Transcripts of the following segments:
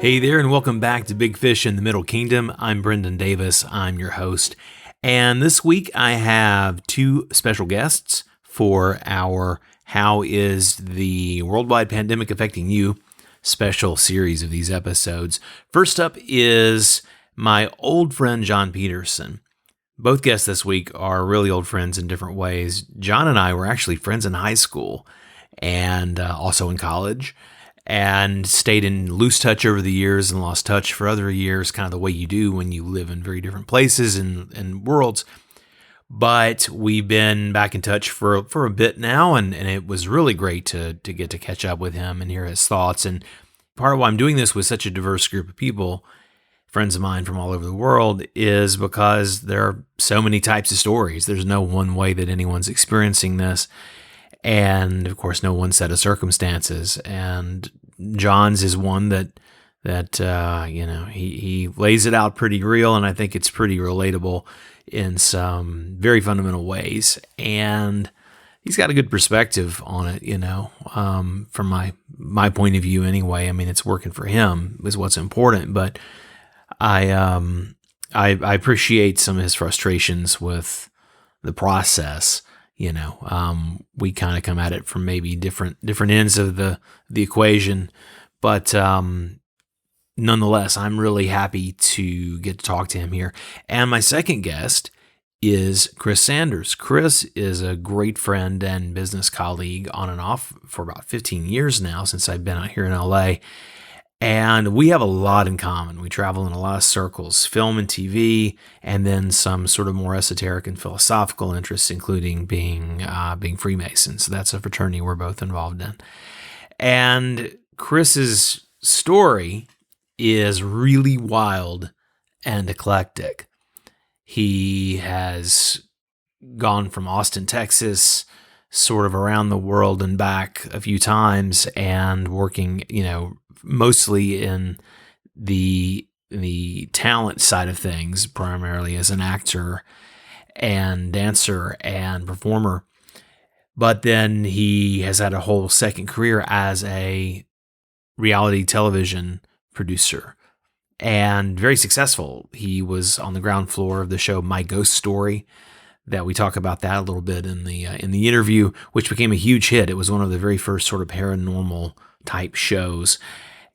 Hey there, and welcome back to Big Fish in the Middle Kingdom. I'm Brendan Davis. I'm your host. And this week I have two special guests for our How is the Worldwide Pandemic Affecting You special series of these episodes. First up is my old friend, John Peterson. Both guests this week are really old friends in different ways. John and I were actually friends in high school and also in college, and stayed in loose touch over the years and lost touch for other years, kind of the way you do when you live in very different places and worlds. But we've been back in touch for a bit now, and it was really great to get to catch up with him and hear his thoughts. And part of why I'm doing this with such a diverse group of people, friends of mine from all over the world, is because there are so many types of stories. There's no one way that anyone's experiencing this. And of course, no one set of circumstances. And John's is one that he lays it out pretty real, and I think it's pretty relatable in some very fundamental ways. And he's got a good perspective on it, from my point of view anyway. I mean, it's working for him is what's important. But I appreciate some of his frustrations with the process. We kind of come at it from maybe different ends of the equation, but nonetheless, I'm really happy to get to talk to him here. And my second guest is Chris Sanders. Chris is a great friend and business colleague on and off for about 15 years now, since I've been out here in LA. And we have a lot in common. We travel in a lot of circles, film and TV, and then some sort of more esoteric and philosophical interests, including being Freemasons. So that's a fraternity we're both involved in. And Chris's story is really wild and eclectic. He has gone from Austin, Texas, sort of around the world and back a few times, and working, mostly in the talent side of things, primarily as an actor and dancer and performer. But then he has had a whole second career as a reality television producer, and very successful. He was on the ground floor of the show My Ghost Story, that we talk about that a little bit in the interview, which became a huge hit. It was one of the very first sort of paranormal type shows.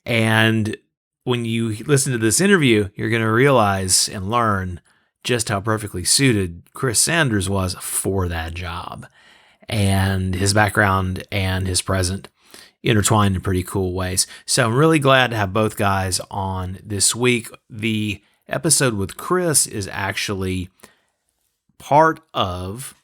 And when you listen to this interview, you're going to realize and learn just how perfectly suited Chris Sanders was for that job. And his background and his present intertwined in pretty cool ways. So I'm really glad to have both guys on this week. The episode with Chris is actually part of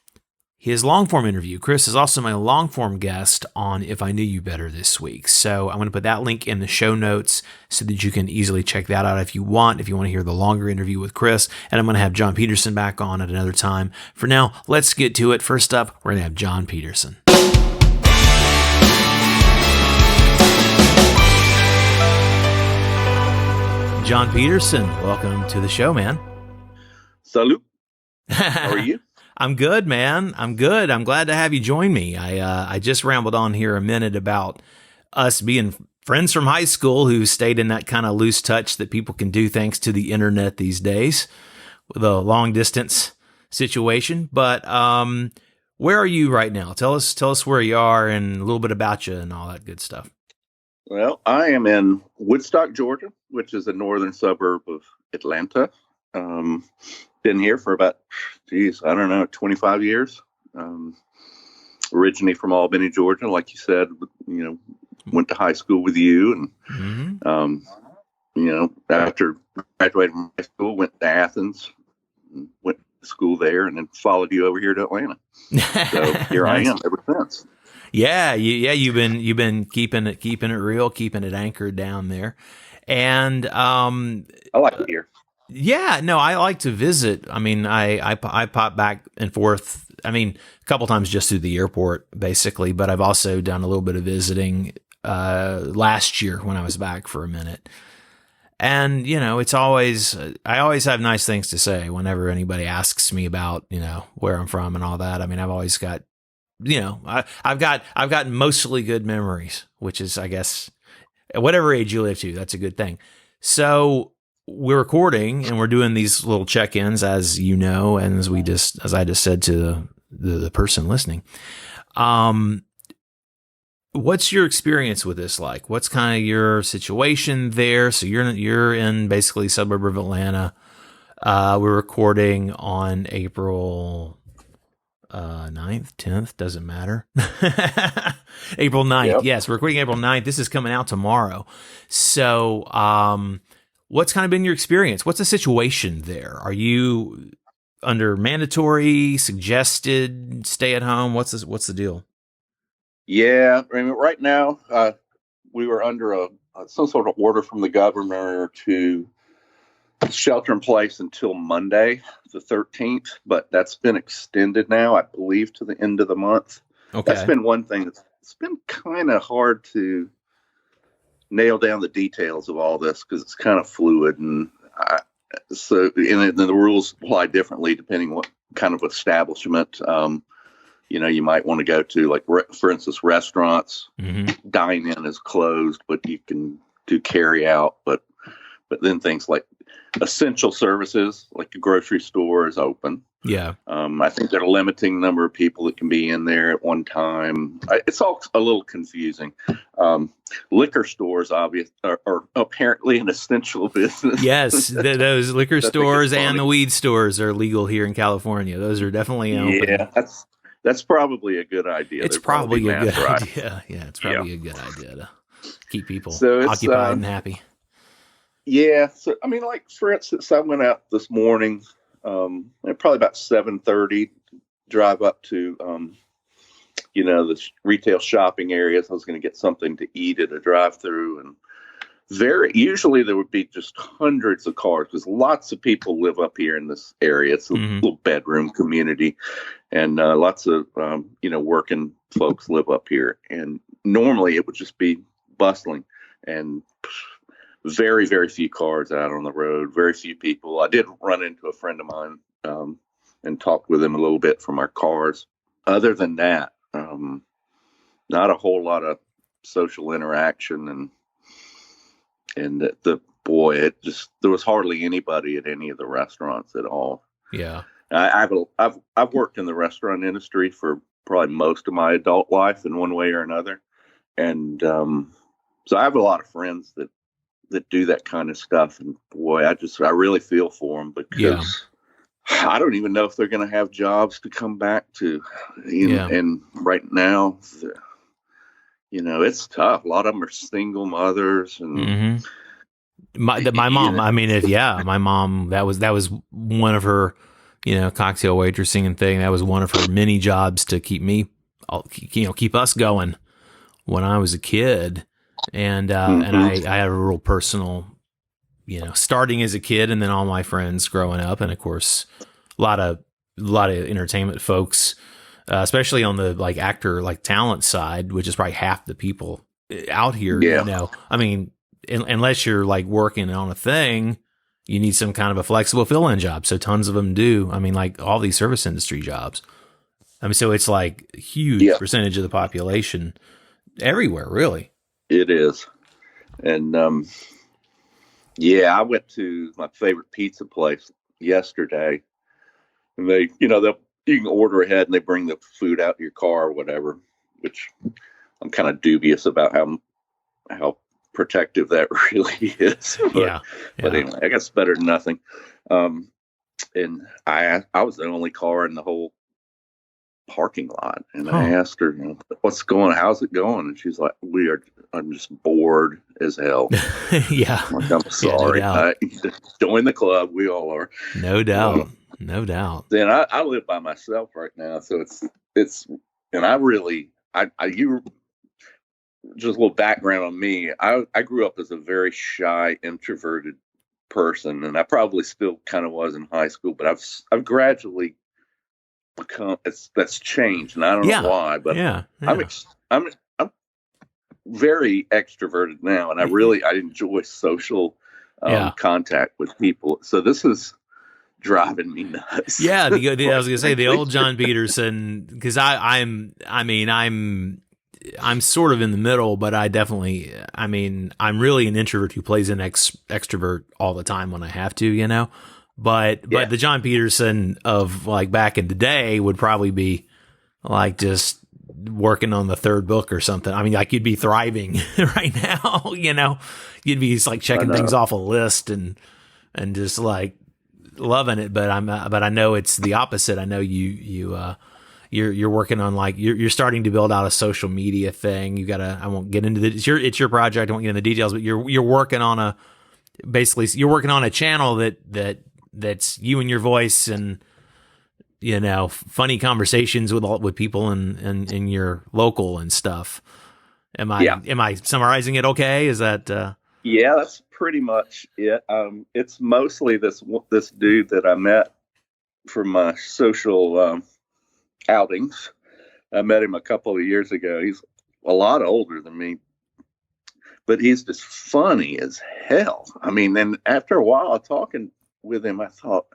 his long-form interview. Chris is also my long-form guest on If I Knew You Better this week. So I'm going to put that link in the show notes so that you can easily check that out if you want to hear the longer interview with Chris. And I'm going to have John Peterson back on at another time. For now, let's get to it. First up, we're going to have John Peterson. John Peterson, welcome to the show, man. Salut. How are you? I'm good, man. I'm good. I'm glad to have you join me. I just rambled on here a minute about us being friends from high school who stayed in that kind of loose touch that people can do thanks to the internet these days with a long distance situation. But where are you right now? Tell us where you are and a little bit about you and all that good stuff. Well, I am in Woodstock, Georgia, which is a northern suburb of Atlanta. Been here for about, 25 years. Originally from Albany, Georgia, like you said, went to high school with you. And, after graduating from high school, went to Athens, went to school there, and then followed you over here to Atlanta. So here nice. I am ever since. Yeah. You've been keeping it real, keeping it anchored down there. And, I like it here. Yeah, no, I like to visit. I mean, I pop back and forth. I mean, a couple times just through the airport, basically. But I've also done a little bit of visiting last year when I was back for a minute. And it's always I always have nice things to say whenever anybody asks me about where I'm from and all that. I mean, I've always got I've got mostly good memories, which is, I guess, At whatever age you live to, that's a good thing. So we're recording and we're doing these little check-ins, as you know, and as I just said to the person listening. What's your experience with this like? What's kind of your situation there? So you're in basically suburb of Atlanta. We're recording on April 9th, 10th, doesn't matter. April 9th. Yep. Yes, we're recording April 9th. This is coming out tomorrow. So, what's kind of been your experience? What's the situation there? Are you under mandatory, suggested, stay at home? What's the deal? Yeah, I mean, right now, we were under some sort of order from the governor to shelter in place until Monday, the 13th, but that's been extended now, I believe, to the end of the month. Okay. That's been one thing it's been kind of hard to nail down the details of all this because it's kind of fluid, and the rules apply differently depending what kind of establishment you might want to go to. Like, for instance, restaurants, dine-in is closed, but you can do carry out. But then things like essential services, like a grocery store, is open. Yeah. I think they're limiting the number of people that can be in there at one time. It's all a little confusing. Liquor stores, are apparently an essential business. Yes, those liquor stores and the weed stores are legal here in California. Those are definitely open. Yeah, that's probably a good idea. It's probably a good idea. Yeah, it's probably a good idea to keep people occupied and happy. Yeah. So, I mean, like, for instance, I went out this morning, probably about 7:30, drive up to, the retail shopping areas. I was going to get something to eat at a drive-through, and usually there would be just hundreds of cars because lots of people live up here in this area. It's a little bedroom community, and lots of, working folks live up here. And normally it would just be bustling and very, very few cars out on the road, very few people. I did run into a friend of mine and talked with him a little bit from our cars. Other than that, not a whole lot of social interaction, and there was hardly anybody at any of the restaurants at all. Yeah, I've worked in the restaurant industry for probably most of my adult life in one way or another, and so I have a lot of friends that do that kind of stuff. And boy, I really feel for them because I don't even know if they're going to have jobs to come back to. And right now, it's tough. A lot of them are single mothers, and my mom. I mean, my mom. That was one of her, cocktail waitressing and thing. That was one of her many jobs to keep us going when I was a kid. And I had a real personal, starting as a kid, and then all my friends growing up, and of course, a lot of entertainment folks, especially on the actor talent side, which is probably half the people out here. Yeah. I mean, unless you're working on a thing, you need some kind of a flexible fill-in job. So tons of them do. I mean, all these service industry jobs. I mean, so it's a huge percentage of the population everywhere, really. It is. And, I went to my favorite pizza place yesterday, and they, you can order ahead and they bring the food out to your car or whatever, which I'm kind of dubious about how protective that really is. But anyway, I guess better than nothing. And I was the only car in the whole parking lot, and I asked her, how's it going? And she's like, I'm just bored as hell. I'm sorry. Join the club. We all are. No doubt. No doubt. Then I live by myself right now, so it's and you just a little background on me. I grew up as a very shy, introverted person, and I probably still kind of was in high school, but I've gradually become that's changed, and I don't know why, but I'm very extroverted now, and I enjoy social contact with people. So this is driving me nuts. I was gonna say the old John Peterson, because I'm I'm sort of in the middle, but I'm really an introvert who plays an extrovert all the time when I have to, you know. But the John Peterson of like back in the day would probably be like just working on the third book or something. I mean, like you'd be thriving right now, you know. You'd be like checking things off a list and just like loving it. But I know it's the opposite. I know you're working on like you're starting to build out a social media thing. I won't get into it's your project. I won't get into the details, but you're working on a channel that's you and your voice and, you know, funny conversations with people in your local and stuff. Am I summarizing it okay? Is that Yeah, that's pretty much it. It's mostly this dude that I met from my social outings. I met him a couple of years ago. He's a lot older than me, but he's just funny as hell. I mean, and after a while talking with him, I thought,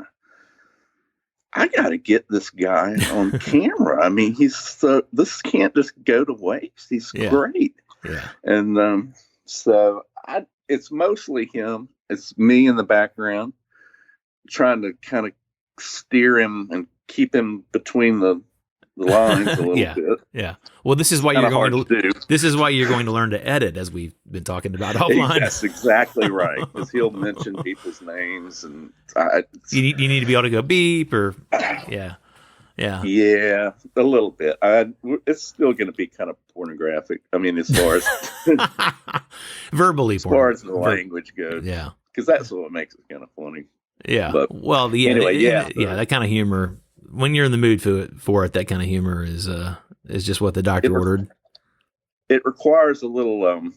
I got to get this guy on camera. I mean, this can't just go to waste. He's great. Yeah. And it's mostly him. It's me in the background trying to kind of steer him and keep him between the lines a little bit. Yeah. Well, this is why you're going to learn to edit, as we've been talking about offline. That's exactly right. Because he'll mention people's names, and you need to be able to go beep or yeah, a little bit. It's still going to be kind of pornographic. I mean, as far as verbally, as far as the language goes. Yeah, because that's what makes it kind of funny. Yeah. But anyway, that kind of humor. When you're in the mood for it, that kind of humor is just what the doctor ordered. It requires a little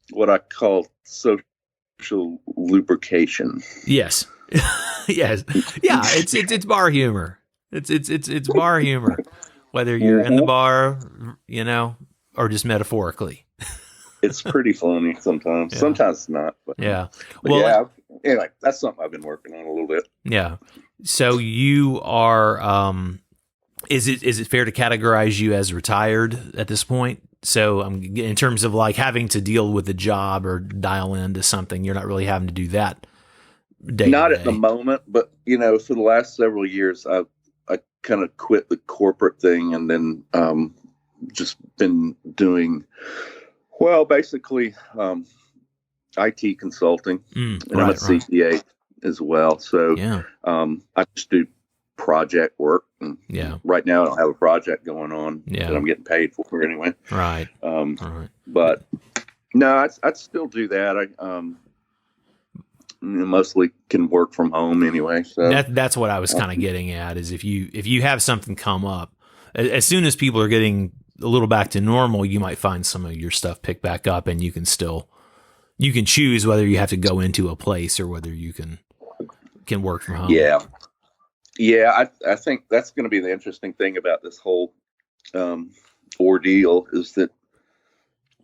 what I call social lubrication. Yes. Yes. Yeah. It's bar humor. It's bar humor, whether you're in the bar, you know, or just metaphorically. It's pretty funny sometimes. Yeah. Sometimes it's not. But, anyway, that's something I've been working on a little bit. Yeah. So you are, is it fair to categorize you as retired at this point? So in terms of like having to deal with a job or dial into something, you're not really having to do that day Not to at day. the moment, but you know, for the last several years, I kind of quit the corporate thing and then just been doing, well, basically IT consulting, and I'm a CPA as well. So I just do project work. And right now I don't have a project going on that I'm getting paid for anyway. Right. But no, I'd still do that. I mostly can work from home anyway. So that's what I was kind of getting at, is if you have something come up, as soon as people are getting a little back to normal, you might find some of your stuff pick back up, and you can choose whether you have to go into a place or whether you can work from home. Yeah. I think that's going to be the interesting thing about this whole ordeal, is that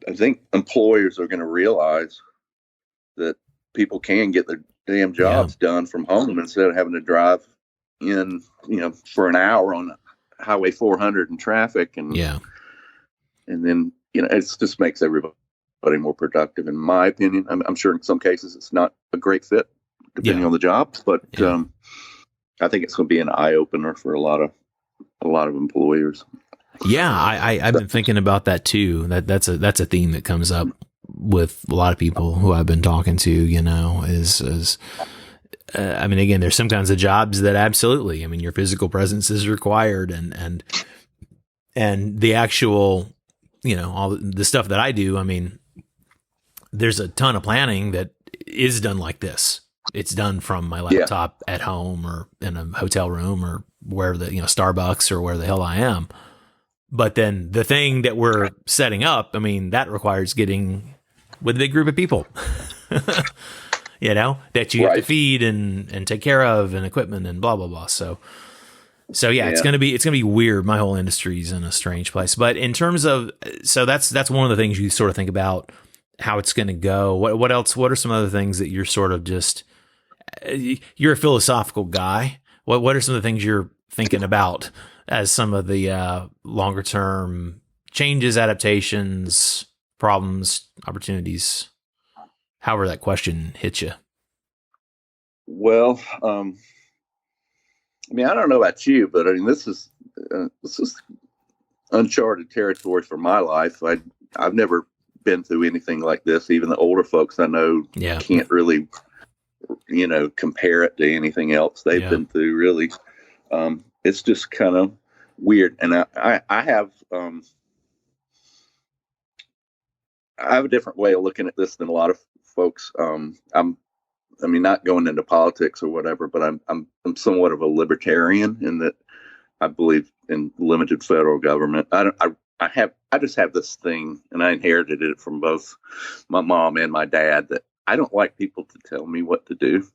I think employers are going to realize that people can get their damn jobs done from home instead of having to drive in, for an hour on Highway 400 in traffic. And then, it just makes everybody more productive, in my opinion. I'm sure in some cases it's not a great fit depending on the job, but I think it's going to be an eye opener for a lot of employers. Yeah. I've been thinking about that too. That's a theme that comes up with a lot of people who I've been talking to, is again, there's some kinds of jobs that absolutely, your physical presence is required, and the actual, all the stuff that I do, there's a ton of planning that is done like this. It's done from my laptop at home or in a hotel room or where Starbucks or where the hell I am. But then the thing that we're setting up, that requires getting with a big group of people, that you have to feed and take care of, and equipment and blah, blah, blah. So it's going to be weird. My whole industry's in a strange place, but in terms of, so that's one of the things you sort of think about how it's going to go. What else? What are some other things that you're sort of just, you're a philosophical guy. What are some of the things you're thinking about as some of the longer term changes, adaptations, problems, opportunities, however that question hits you. Well, I mean, I don't know about you, but I mean, this is uncharted territory for my life. I've never been through anything like this. Even the older folks I know can't really, compare it to anything else they've been through. Really, it's just kind of weird. And I have a different way of looking at this than a lot of folks. I mean, not going into politics or whatever, but I'm somewhat of a libertarian in that I believe in limited federal government. I just have this thing, and I inherited it from both my mom and my dad, that I don't like people to tell me what to do.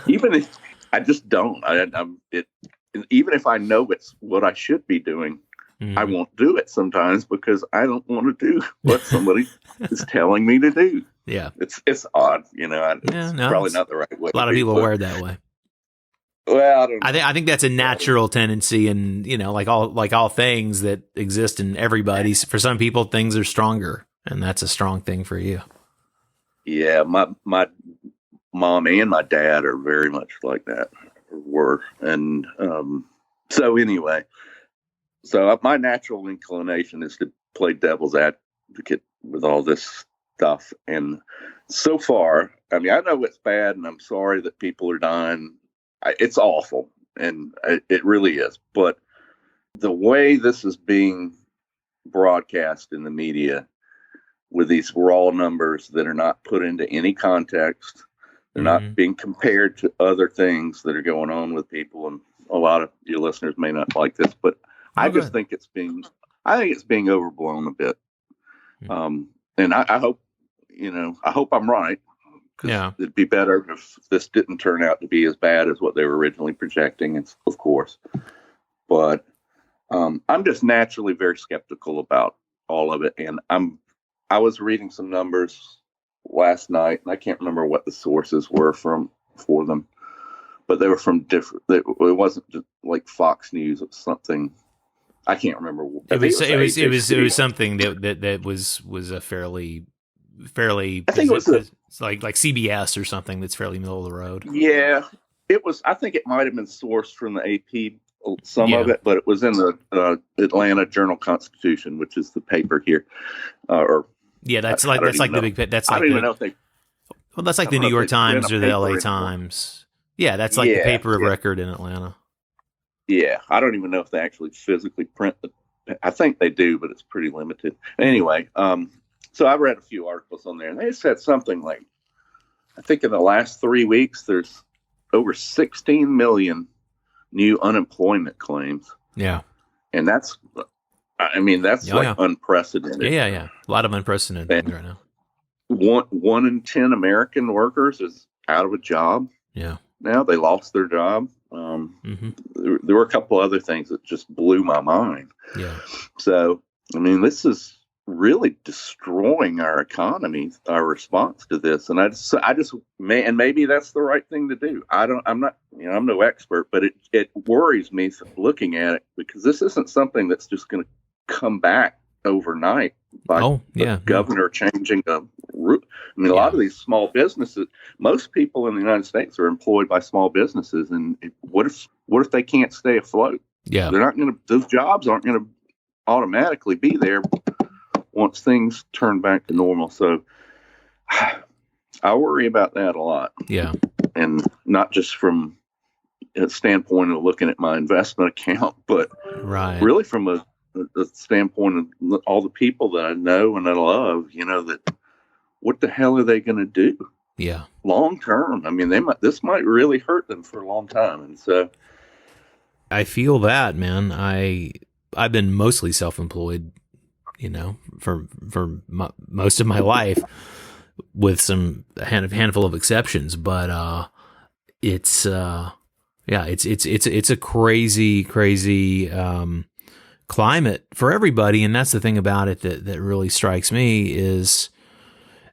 Even if I just don't. Even if I know it's what I should be doing, I won't do it sometimes because I don't want to do what somebody is telling me to do. Yeah, it's odd, it's probably not the right way. A lot of people are that way. Well, I don't know. I think that's a natural tendency, and like all things that exist in everybody. For some people, things are stronger, and that's a strong thing for you. Yeah, my mom and my dad are very much like that. Were and so anyway, so my natural inclination is to play devil's advocate with all this stuff, and so far, I mean, I know it's bad, and I'm sorry that people are dying. It's awful, and it really is. But the way this is being broadcast in the media, with these raw numbers that are not put into any context, they're not being compared to other things that are going on with people, and a lot of your listeners may not like this, but I just think it's being overblown a bit. And I hope, I hope I'm right. It'd be better if this didn't turn out to be as bad as what they were originally projecting, of course. But I'm just naturally very skeptical about all of it. And I was reading some numbers last night, and I can't remember what the sources were for them, but they were from different. It wasn't just like Fox News. It was something. I can't remember. It was something that was a fairly. I think it was like CBS or something that's fairly middle of the road. Yeah, it was. I think it might have been sourced from the AP, some of it, but it was in the Atlanta Journal-Constitution, which is the paper here. That's like the big. That's like I don't even know if they. Well, that's like the New York Times or the LA Times. Yeah, that's like the paper of record in Atlanta. Yeah, I don't even know if they actually physically print I think they do, but it's pretty limited. Anyway, so I've read a few articles on there, and they said something like, I think in the last 3 weeks, there's over 16 million new unemployment claims. Yeah. And that's unprecedented. Yeah. A lot of unprecedented things right now. 1 in 10 American workers is out of a job. Yeah. Now they lost their job. There were a couple other things that just blew my mind. Yeah. So, I mean, this is really destroying our economy, our response to this. And and maybe that's the right thing to do. I'm not, I'm no expert, but it worries me looking at it, because this isn't something that's just going to come back overnight by the governor changing the route. I mean, a lot of these small businesses, most people in the United States are employed by small businesses. And what if they can't stay afloat? Yeah. They're not going to, those jobs aren't going to automatically be there once things turn back to normal. So I worry about that a lot. Yeah. And not just from a standpoint of looking at my investment account, but really from a standpoint of all the people that I know and I love, that what the hell are they going to do? Yeah. Long term. I mean, this might really hurt them for a long time. And so I feel that, man. I've been mostly self-employed, for most of my life, with a handful of exceptions. But it's a crazy climate for everybody, and that's the thing about it that really strikes me is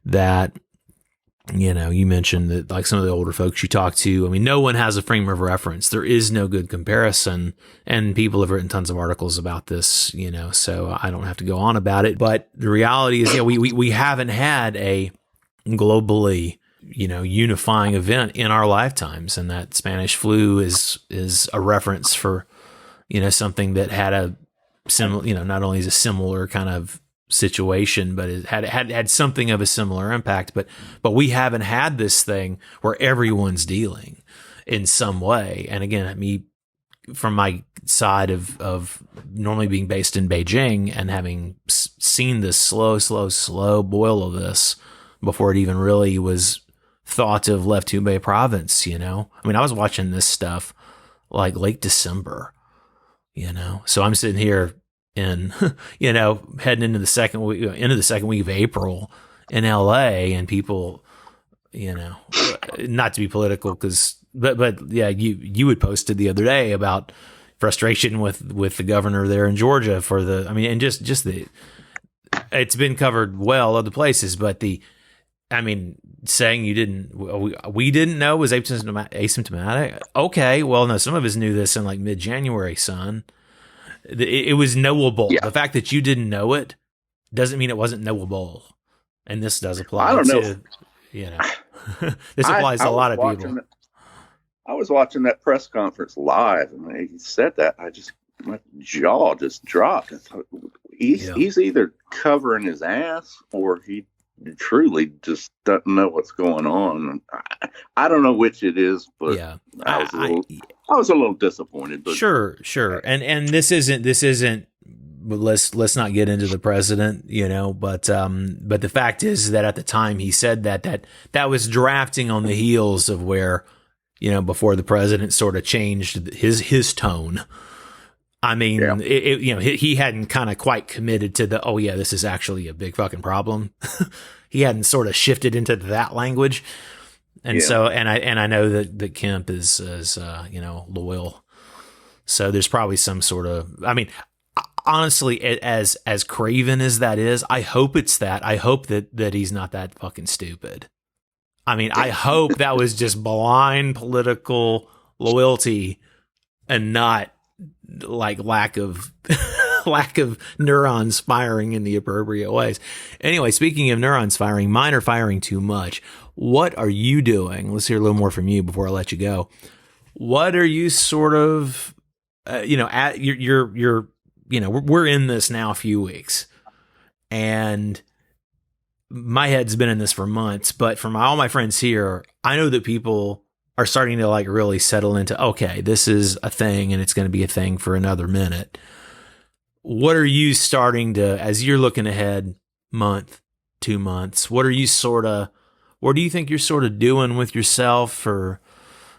that You mentioned that like some of the older folks you talk to, I mean, no one has a frame of reference. There is no good comparison, and people have written tons of articles about this, so I don't have to go on about it. But the reality is, we haven't had a globally, unifying event in our lifetimes. And that Spanish flu is a reference for, something that had a similar, not only is a similar kind of situation, but it had something of a similar impact. But we haven't had this thing where everyone's dealing in some way. And again, me from my side of normally being based in Beijing and having seen this slow boil of this before it even really was thought of left Hubei province, I mean, I was watching this stuff like late December, so I'm sitting here in, heading into the second week of April in LA, and people, not to be political, but yeah, you had posted the other day about frustration with the governor there in Georgia and just it's been covered well other places, but saying we didn't know was asymptomatic. Okay, well, no, some of us knew this in like mid-January, son. It was knowable. Yeah. The fact that you didn't know it doesn't mean it wasn't knowable. And this does apply. I don't know. This applies to a lot of people. I was watching that press conference live, and he said that. My jaw just dropped. I thought, he's either covering his ass or he truly just doesn't know what's going on. I don't know which it is, but yeah, I was a little disappointed. But sure, and this isn't. Let's not get into the president, But the fact is that at the time he said that was drafting on the heels of where, before the president sort of changed his tone. I mean, yeah. He hadn't kind of quite committed to this is actually a big fucking problem. He hadn't sort of shifted into that language. And so, and I know that Kemp is loyal. So there's probably some sort of, honestly, as craven as that is, I hope it's that. I hope that he's not that fucking stupid. I hope that was just blind political loyalty and not like lack of neurons firing in the appropriate ways. Anyway, speaking of neurons firing, mine are firing too much. What are you doing? Let's hear a little more from you before I let you go. What are you sort of, we're in this now a few weeks, and my head's been in this for months, but from all my friends here, I know that people are starting to like really settle into, okay, this is a thing and it's going to be a thing for another minute. What are you starting to, as you're looking ahead month, 2 months, what do you think you're sort of doing with yourself, or,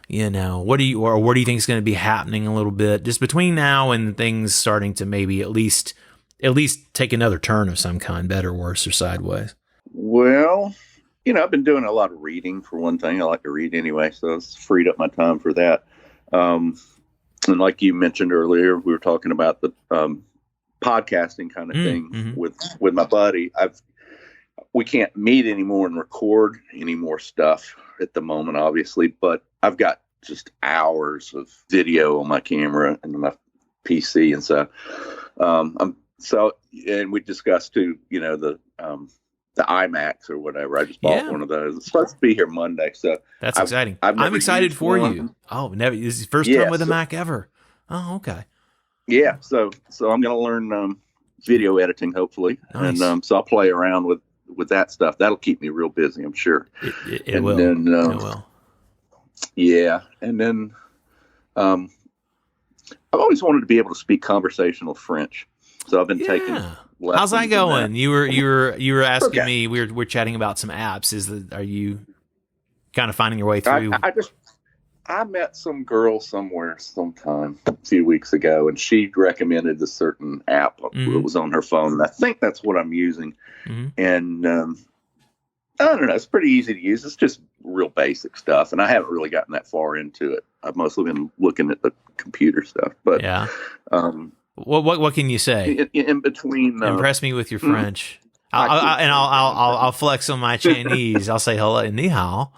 what do you think is going to be happening a little bit just between now and things starting to maybe at least take another turn of some kind, better, worse, or sideways? Well, I've been doing a lot of reading, for one thing. I like to read anyway, so it's freed up my time for that. And like you mentioned earlier, we were talking about the podcasting kind of thing with my buddy. We can't meet anymore and record any more stuff at the moment, obviously, but I've got just hours of video on my camera and my PC, and so and we discussed too, the IMAX or whatever. I just bought one of those. It's supposed to be here Monday, so that's exciting. I'm excited for you. Oh, never! This is the first time with a Mac ever. Oh, okay. Yeah, so I'm going to learn video editing, hopefully, nice. And so I'll play around with that stuff. That'll keep me real busy, I'm sure. It will. Then, it will. Yeah, and then I've always wanted to be able to speak conversational French, so I've been taking. How's that going? You were asking me. We're chatting about some apps. Are you kind of finding your way through? I met some girl somewhere sometime a few weeks ago, and she recommended a certain app that was on her phone, and I think that's what I'm using. Mm-hmm. And I don't know, it's pretty easy to use. It's just real basic stuff, and I haven't really gotten that far into it. I've mostly been looking at the computer stuff. But yeah, what can you say in between? Impress me with your French. I'll flex on my Chinese. I'll say hello, ni hao.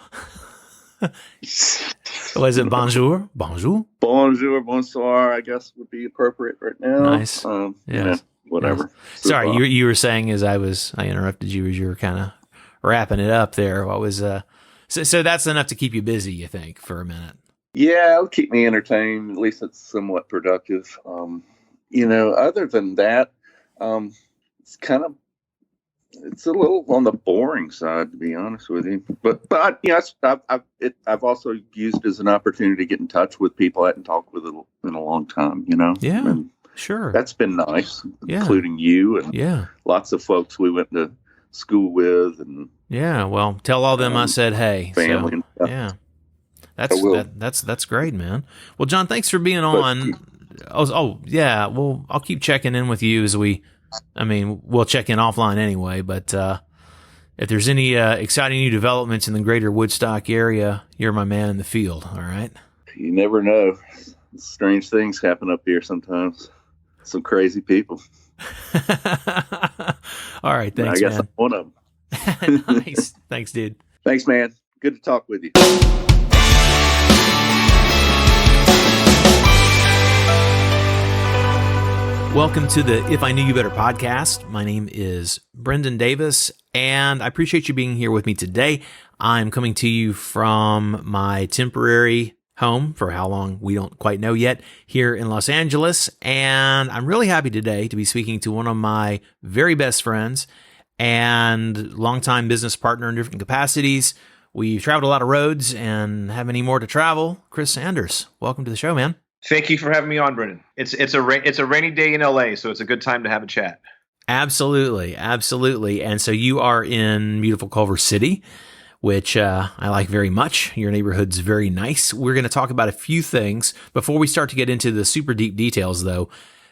Was it bonjour? Bonjour? Bonjour, bonsoir, I guess would be appropriate right now. Nice. Yes. Whatever. Yes. Sorry, you were saying as I interrupted you as you were kind of wrapping it up there. What was so that's enough to keep you busy, you think, for a minute? Yeah, it'll keep me entertained. At least it's somewhat productive. Other than that, it's a little on the boring side, to be honest with you. But yes, I've also used it as an opportunity to get in touch with people I hadn't talked with in a long time. Yeah, and sure, that's been nice, including you and lots of folks we went to school with, and well, tell all them I said hey, family and stuff. Yeah. That's great, man. Well, John, thanks for being on. Well, I'll keep checking in with you as we'll check in offline anyway, but if there's any exciting new developments in the greater Woodstock area, you're my man in the field, all right? You never know. Strange things happen up here sometimes. Some crazy people. All right, thanks, I guess man. I'm one of them. Nice. Thanks, dude. Thanks, man. Good to talk with you. Welcome to the If I Knew You Better podcast. My name is Brendan Davis, and I appreciate you being here with me today. I'm coming to you from my temporary home, for how long we don't quite know yet, here in Los Angeles, and I'm really happy today to be speaking to one of my very best friends and longtime business partner in different capacities. We've traveled a lot of roads and have many more to travel. Chris Sanders, welcome to the show, man. Thank you for having me on, Brendan. It's a rainy day in LA, so it's a good time to have a chat. Absolutely. And so you are in beautiful Culver City, which I like very much. Your neighborhood's very nice. We're going to talk about a few things. Before we start to get into the super deep details, though,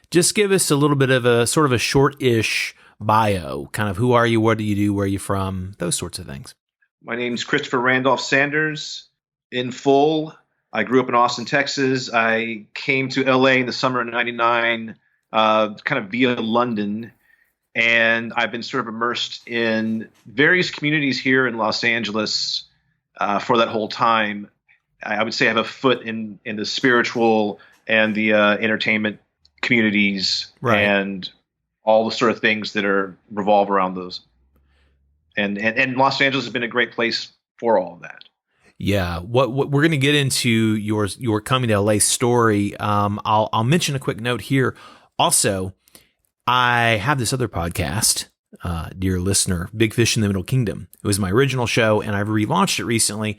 just give us a little bit of a sort of a short-ish bio, kind of who are you, what do you do, where are you from, those sorts of things. My name's Christopher Randolph Sanders. In full, I grew up in Austin, Texas. I came to LA in the summer of '99, kind of via London. And I've been sort of immersed in various communities here in Los Angeles for that whole time. I would say I have a foot in the spiritual and the entertainment communities, right, and all the sort of things that revolve around those. And Los Angeles has been a great place for all of that. Yeah, what we're going to get into your coming to LA story. I'll mention a quick note here. Also, I have this other podcast, dear listener, Big Fish in the Middle Kingdom. It was my original show, and I've relaunched it recently.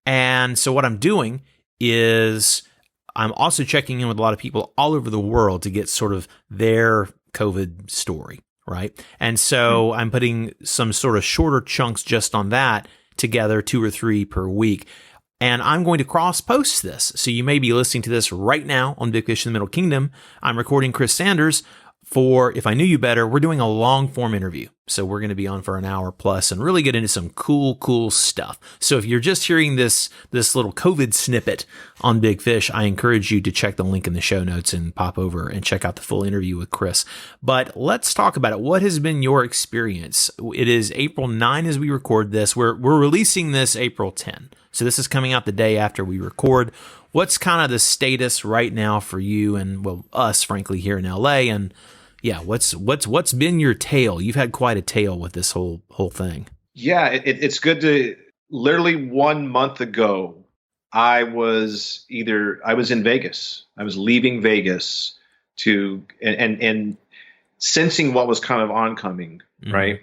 And so what I'm doing is I'm also checking in with a lot of people all over the world to get sort of their COVID story, right? And so I'm putting some sort of shorter chunks just on that together, 2 or 3 per week. And I'm going to cross-post this. So you may be listening to this right now on Big Fish in the Middle Kingdom. I'm recording Chris Sanders for If I Knew You Better. We're doing a long-form interview. So we're going to be on for an hour plus and really get into some cool stuff. So if you're just hearing this little COVID snippet on Big Fish, I encourage you to check the link in the show notes and pop over and check out the full interview with Chris. But let's talk about it. What has been your experience? It is April 9 as we record this. We're releasing this April 10. So this is coming out the day after we record. What's kind of the status right now for you and, well, us, frankly, here in LA? And yeah, what's been your tale? You've had quite a tale with this whole thing. Yeah, it's good to literally 1 month ago, I was in Vegas. I was leaving Vegas to and sensing what was kind of oncoming, right?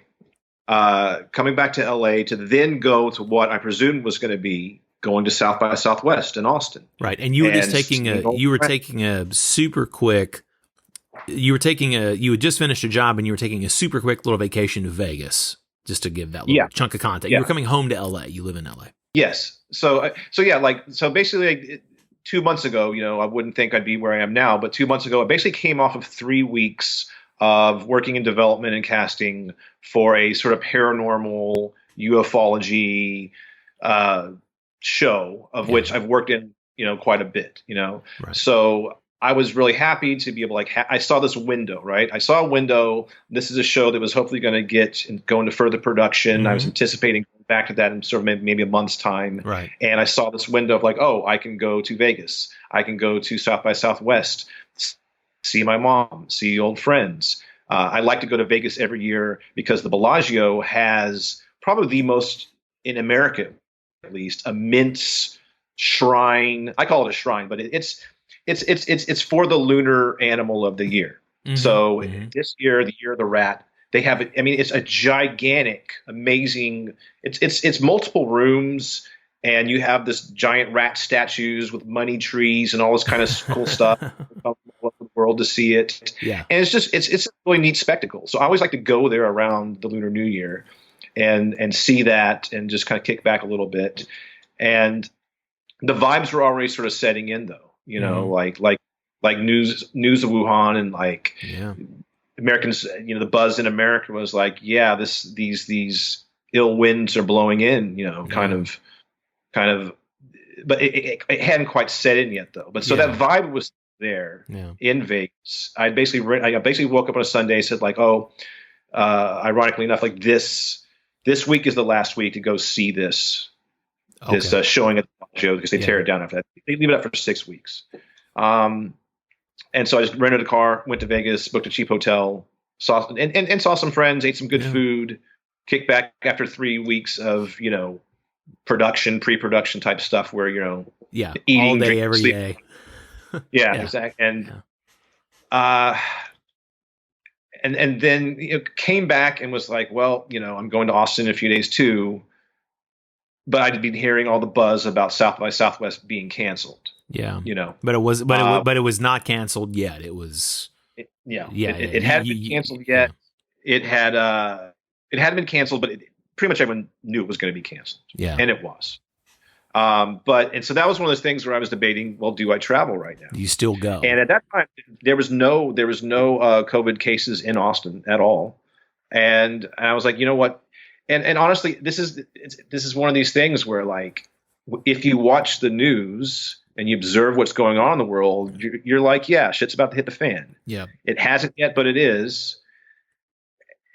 Coming back to LA to then go to what I presumed was going to be going to South by Southwest in Austin. Right. And you were just taking a super quick. You had just finished a job and you were taking a super quick little vacation to Vegas, just to give that little chunk of context. You were coming home to LA. You live in LA. Yes. So basically 2 months ago, I wouldn't think I'd be where I am now, but 2 months ago, I basically came off of 3 weeks of working in development and casting for a sort of paranormal ufology show of which I've worked in, quite a bit, Right. So I was really happy to be able to I saw this window, right? I saw a window. This is a show that was hopefully going to go into further production. I was anticipating going back to that in sort of maybe a month's time. Right. And I saw this window of like, oh, I can go to Vegas. I can go to South by Southwest, see my mom, see old friends. I like to go to Vegas every year because the Bellagio has probably the most, in America at least, immense shrine. I call it a shrine, but it's for the lunar animal of the year. So this year, the year of the rat, they have it. I mean, it's a gigantic, amazing. It's multiple rooms, and you have this giant rat statues with money trees and all this kind of cool stuff. All over the world to see it. Yeah, and it's a really neat spectacle. So I always like to go there around the Lunar New Year, and see that, and just kind of kick back a little bit. And the vibes were already sort of setting in, though. You know, like news of Wuhan, and like Americans. You know, the buzz in America was like, yeah, these ill winds are blowing in. You know, kind of. But it hadn't quite set in yet, though. But so that vibe was there in Vegas. I basically woke up on a Sunday, said like, oh, ironically enough, like this week is the last week to go see this showing at the show, because they tear it down after that. They leave it up for 6 weeks. And so I just rented a car, went to Vegas, booked a cheap hotel, saw some friends, ate some good food, kicked back after 3 weeks of, you know, pre-production type stuff where, you know, eating all day, drinking, every sleep. day. Exactly. And then, you know, came back and was like, well, you know, I'm going to Austin in a few days too, but I'd been hearing all the buzz about South by Southwest being canceled. Yeah, you know, but it was not canceled yet. It was. It hadn't been canceled yet. It hadn't been canceled, but pretty much everyone knew it was going to be canceled. Yeah, and it was. So that was one of those things where I was debating, well, do I travel right now? You still go. And at that time, there was no COVID cases in Austin at all. And I was like, you know what? And honestly, this is one of these things where, like, if you watch the news and you observe what's going on in the world, you're like, yeah, shit's about to hit the fan. Yeah. It hasn't yet, but it is.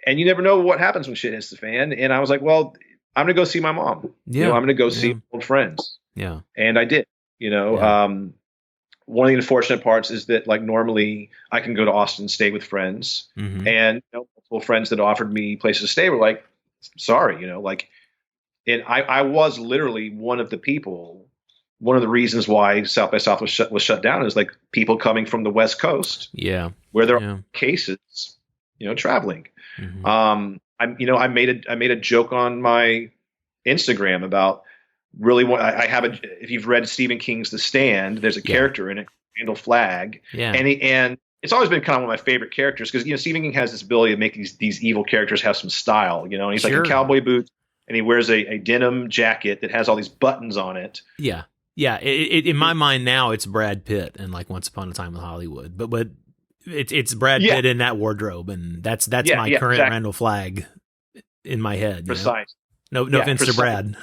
And you never know what happens when shit hits the fan. And I was like, well, I'm going to go see my mom. Yeah. You know, I'm going to go see old friends. Yeah. And I did, you know, one of the unfortunate parts is that, like, normally I can go to Austin, stay with friends, and, you know, multiple friends that offered me places to stay were like, sorry, you know, like, and I was literally one of the people. One of the reasons why South by South was shut down is like people coming from the West Coast, where there are cases, you know, traveling. I made a joke on my Instagram about if you've read Stephen King's The Stand, there's a character in it, Randall Flagg, and it's always been kind of one of my favorite characters because, you know, Stephen King has this ability to make these evil characters have some style, you know, and he's like in cowboy boots and he wears a denim jacket that has all these buttons on it. Yeah. Yeah. In my mind now, it's Brad Pitt and like Once Upon a Time in Hollywood, but it's Brad Pitt in that wardrobe, and that's my current Randall Flagg in my head. Precise. No offense to Brad.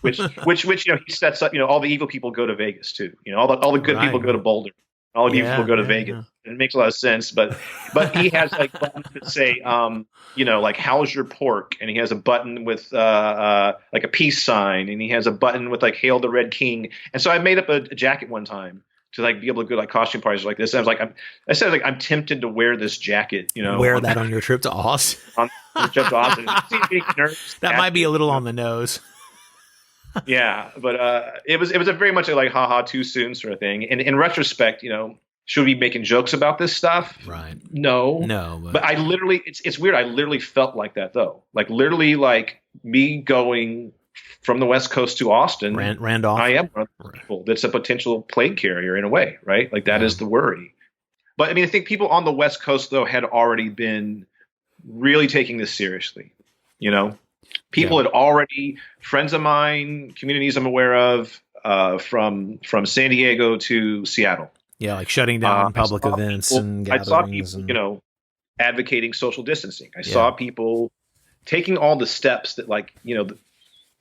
Which you know, he sets up. You know, all the evil people go to Vegas too. You know, all the good people go to Boulder. All the evil people go to Vegas. Yeah. It makes a lot of sense. But he has like buttons that say, you know, like, how's your pork? And he has a button with like a peace sign, and he has a button with like, hail the Red King. And so I made up a jacket one time to like be able to go to like costume parties like this. And I was like, I'm tempted to wear this jacket, you know. Wear that on your trip to Austin. On the trip to Austin. That might be a little on the nose. Yeah, but it was a very much like haha too soon sort of thing. And in retrospect, you know, should we be making jokes about this stuff? Right. No. But I literally, it's weird. I literally felt like that though. Like literally, like me going from the West Coast to Austin, Randolph. I am one of the people that's a potential plague carrier in a way, right? Like that is the worry. But I mean, I think people on the West Coast though had already been really taking this seriously, you know. People had already, friends of mine, communities I'm aware of, from San Diego to Seattle. Yeah, like shutting down public events and gatherings. I saw people, you know, advocating social distancing. I saw people taking all the steps that, like, you know,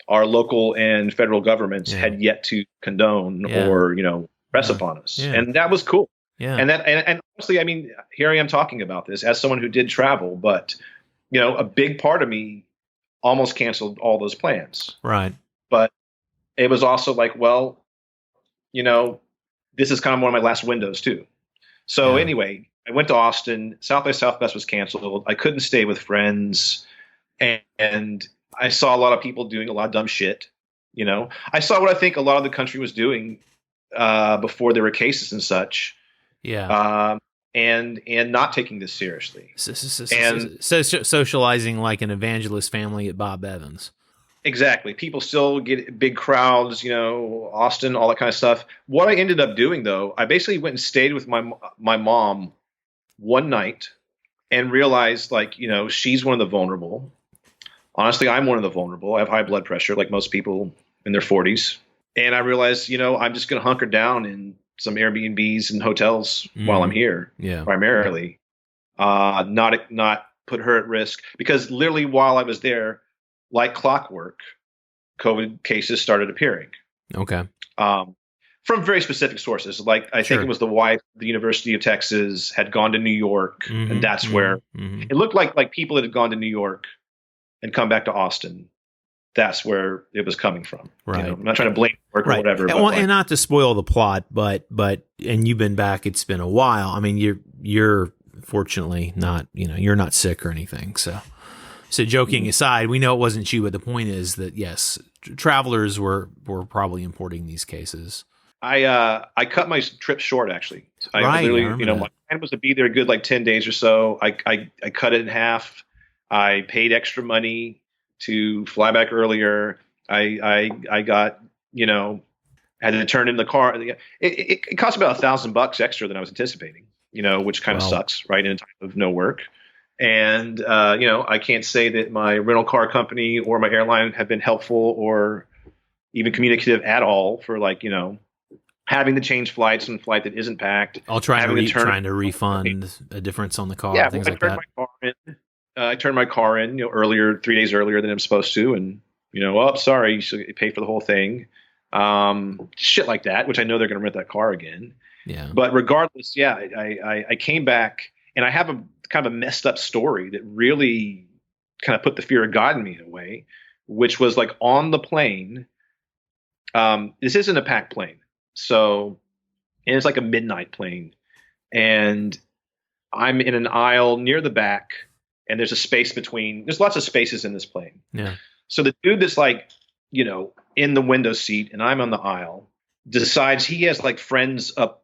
our local and federal governments had yet to condone or, you know, press upon us. Yeah. And that was cool. Yeah. And honestly, I mean, here I am talking about this as someone who did travel, but a big part of me almost canceled all those plans. Right. But it was also like, well, this is kind of one of my last windows too. So Yeah. anyway, I went to Austin. South by Southwest was canceled. I couldn't stay with friends, and I saw a lot of people doing a lot of dumb shit. I saw what I think a lot of the country was doing before there were cases and such. Yeah. And not taking this seriously. Socializing like an evangelist family at Bob Evans. Exactly. People still get big crowds, Austin, all that kind of stuff. What I ended up doing, though, I basically went and stayed with my mom one night and realized, she's one of the vulnerable. Honestly, I'm one of the vulnerable. I have high blood pressure, like most people in their 40s. And I realized, I'm just going to hunker down in some Airbnbs and hotels while I'm here, primarily. Not put her at risk. Because literally while I was there, like clockwork, COVID cases started appearing. Okay. From very specific sources. Like I think it was the wife of the University of Texas had gone to New York, and that's where it looked like people that had gone to New York and come back to Austin. That's where it was coming from. Right. I'm not trying to blame work or whatever. And not to spoil the plot, but and you've been back. It's been a while. I mean, you're fortunately not. You're not sick or anything. So joking aside, we know it wasn't you. But the point is that yes, travelers were probably importing these cases. I cut my trip short actually. I literally, my plan was to be there a good 10 days or so. I cut it in half. I paid extra money to fly back earlier. I got, had to turn in the car. It cost about $1,000 extra than I was anticipating, which kind of sucks, right? In a time of no work. And, I can't say that my rental car company or my airline have been helpful or even communicative at all for having to change flights on a flight that isn't packed. I'll trying to refund a difference on the car, things like that. I turned my car in, earlier, 3 days earlier than I'm supposed to, and sorry, you should pay for the whole thing, shit like that. Which I know they're going to rent that car again. Yeah. But regardless, I came back, and I have a kind of a messed up story that really kind of put the fear of God in me in a way, which was on the plane. This isn't a packed plane, and it's like a midnight plane, and I'm in an aisle near the back. And there's a space between. There's lots of spaces in this plane. Yeah. So the dude that's in the window seat, and I'm on the aisle, decides he has friends up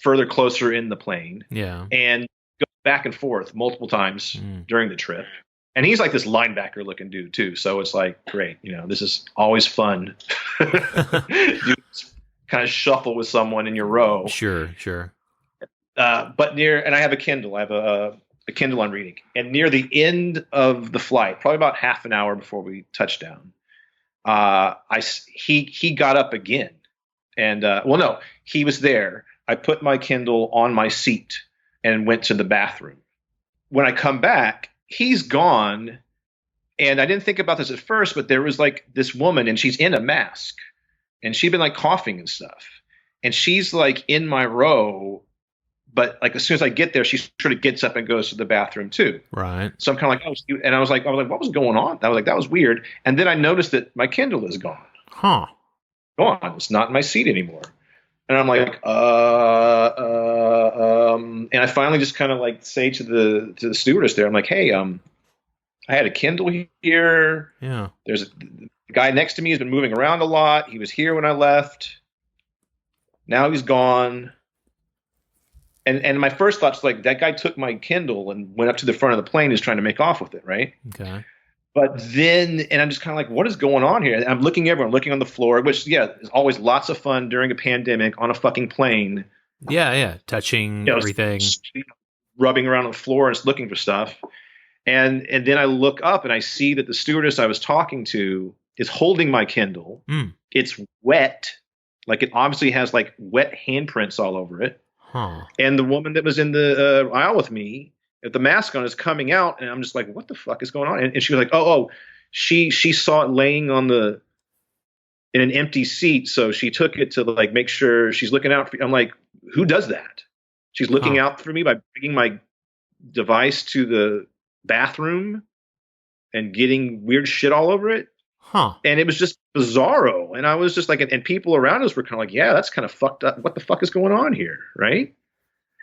further closer in the plane. Yeah. And goes back and forth multiple times during the trip. And he's this linebacker looking dude too. So it's great. This is always fun. You kind of shuffle with someone in your row. Sure. But and I have a Kindle. I have a Kindle I'm reading. And near the end of the flight, probably about half an hour before we touched down, he got up again. And no, he was there. I put my Kindle on my seat and went to the bathroom. When I come back, he's gone. And I didn't think about this at first, but there was this woman, and she's in a mask, and she'd been coughing and stuff. And she's in my row. But as soon as I get there, she sort of gets up and goes to the bathroom too. Right. So I'm kind of and I was like, what was going on? I was that was weird. And then I noticed that my Kindle is gone. Huh. Gone. It's not in my seat anymore. And I'm and I finally just kind of say to the stewardess there, I'm like, hey, I had a Kindle here. Yeah. There's a guy next to me has been moving around a lot. He was here when I left. Now he's gone. And my first thought's that guy took my Kindle and went up to the front of the plane, is trying to make off with it, right? Okay. But then, and I'm just kind of what is going on here? And I'm looking everywhere. I'm looking on the floor, which, is always lots of fun during a pandemic on a fucking plane. Yeah. Touching everything. Rubbing around on the floor and just looking for stuff. And then I look up and I see that the stewardess I was talking to is holding my Kindle. It's wet. It obviously has wet handprints all over it. Huh. And the woman that was in the aisle with me, with the mask on, is coming out, and I'm just what the fuck is going on? And she was she saw it laying in an empty seat, so she took it to make sure she's looking out for. I'm who does that? She's looking out for me by bringing my device to the bathroom and getting weird shit all over it. Huh. And it was just bizarro. And I was just like, and people around us were kind of like, yeah, that's kind of fucked up. What the fuck is going on here? Right.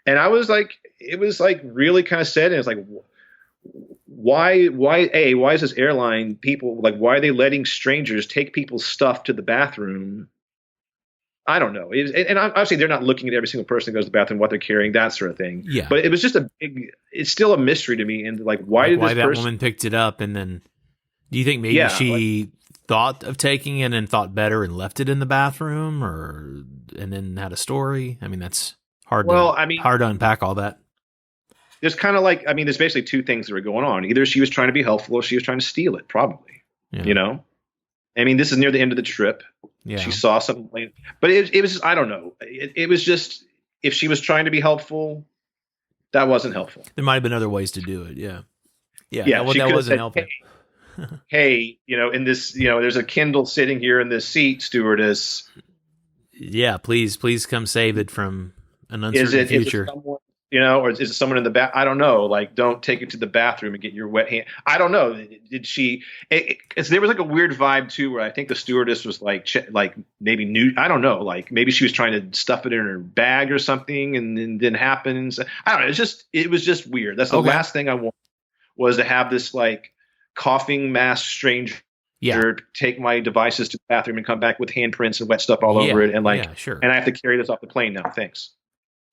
And I was like, it was like really kind of sad. And it's like, why is this airline people like, why are they letting strangers take people's stuff to the bathroom? I don't know. And obviously they're not looking at every single person that goes to the bathroom, what they're carrying, that sort of thing. Yeah. But it was just it's still a mystery to me. And like, why that woman picked it up? And then do you think maybe she thought of taking it and thought better and left it in the bathroom, and then had a story? I mean, that's hard to unpack all that. There's kind of like, I mean, there's basically two things that were going on. Either she was trying to be helpful or she was trying to steal it, probably. Yeah. You know? I mean, this is near the end of the trip. Yeah. She saw something, but it was, I don't know. It was just, if she was trying to be helpful, that wasn't helpful. There might have been other ways to do it. Yeah. Yeah. That wasn't helpful. Hey, in this, there's a Kindle sitting here in this seat, stewardess. Yeah. Please come save it from an uncertain future. Is it someone, or is it someone in the back? I don't know. Like, don't take it to the bathroom and get your wet hand. I don't know. Did she? There was like a weird vibe too, where I think the stewardess was like maybe new. I don't know. Like maybe she was trying to stuff it in her bag or something, and then didn't happen. So, I don't know. It was just weird. That's the last thing I wanted, was to have this like coughing masked stranger take my devices to the bathroom and come back with handprints and wet stuff all over it, and and I have to carry this off the plane now. Thanks.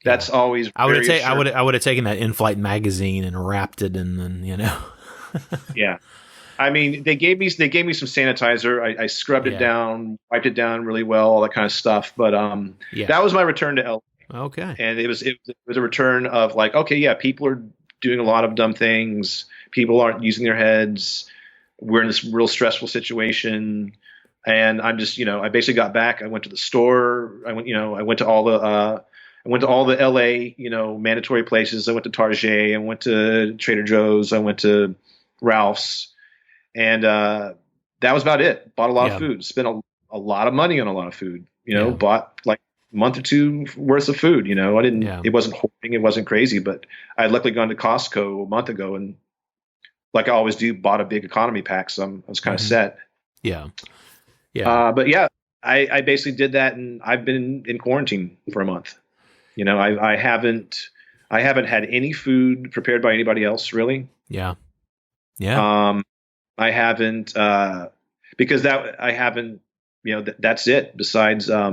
That's always. I would have taken that in-flight magazine and wrapped it, and then Yeah, I mean, they gave me some sanitizer. I scrubbed it down, wiped it down really well, all that kind of stuff. But that was my return to LA. Okay, and it was a return of like, okay, yeah, people are doing a lot of dumb things. People aren't using their heads. We're in this real stressful situation, and I'm just, I basically got back. I went to the store. I went to all the LA, mandatory places. I went to Target. I went to Trader Joe's. I went to Ralph's, and that was about it. Bought a lot of food. Spent a lot of money on a lot of food. Bought like a month or two worth of food. I didn't. It wasn't hoarding. It wasn't crazy. But I had luckily gone to Costco a month ago, and like I always do, bought a big economy pack. So I was kind of set. Yeah. But yeah, I basically did that, and I've been in quarantine for a month. I haven't had any food prepared by anybody else, really. Yeah. I haven't, because I haven't, that's it. Besides, I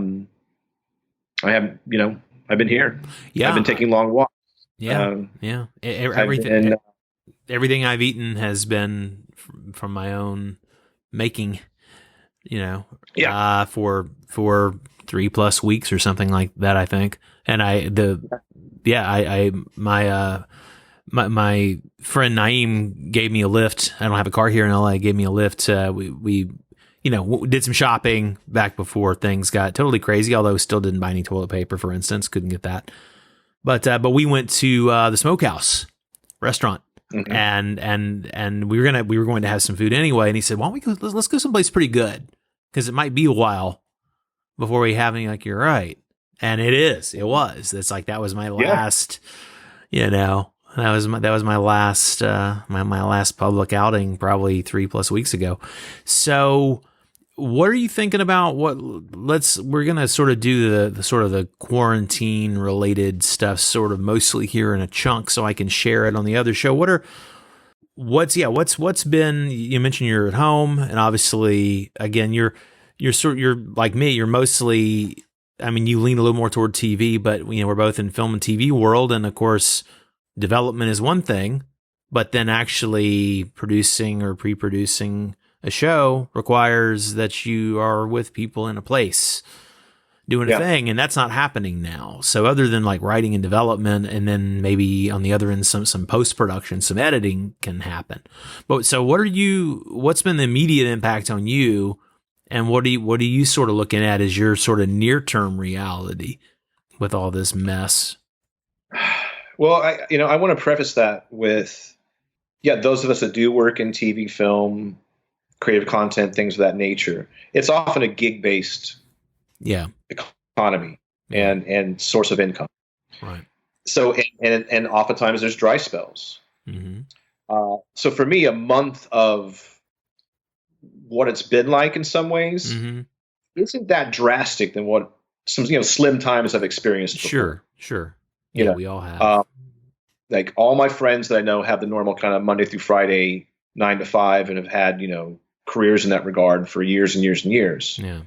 haven't, I've been here. Yeah. I've been taking long walks. Yeah. Everything I've eaten has been from my own making, for 3+ weeks or something like that, I think. And my friend Naeem gave me a lift. I don't have a car here in LA. Gave me a lift. We did some shopping back before things got totally crazy. Although still didn't buy any toilet paper, for instance. Couldn't get that. But we went to the Smokehouse restaurant. Mm-hmm. And we were going to have some food anyway. And he said, "Why don't we go? Let's go someplace pretty good, because it might be a while before we have any." Like, you're right. And it was. It's like, that was my last, that was my last, my last public outing, probably 3+ weeks ago. So what are you thinking about? We're going to sort of do the sort of the quarantine related stuff, sort of mostly here in a chunk, so I can share it on the other show. What's been, you mentioned you're at home, and obviously again, you're like me, you're mostly, I mean, you lean a little more toward TV, but we're both in film and TV world. And of course, development is one thing, but then actually producing or pre-producing a show requires that you are with people in a place doing a thing. And that's not happening now. So other than like writing and development, and then maybe on the other end, some post-production, some editing can happen. But so what's been the immediate impact on you? And what are you sort of looking at as your sort of near-term reality with all this mess? Well, I want to preface that with, those of us that do work in TV, film, creative content, things of that nature, it's often a gig-based economy and source of income. Right. So and oftentimes there's dry spells. Mm-hmm. So for me, a month of what it's been like in some ways Mm-hmm. isn't that drastic than what some slim times I've experienced before. Sure. You Yeah, know, we all have. like all my friends that I know have the normal kind of Monday through Friday 9 to 5 and have had careers in that regard for years and years and years. Yeah,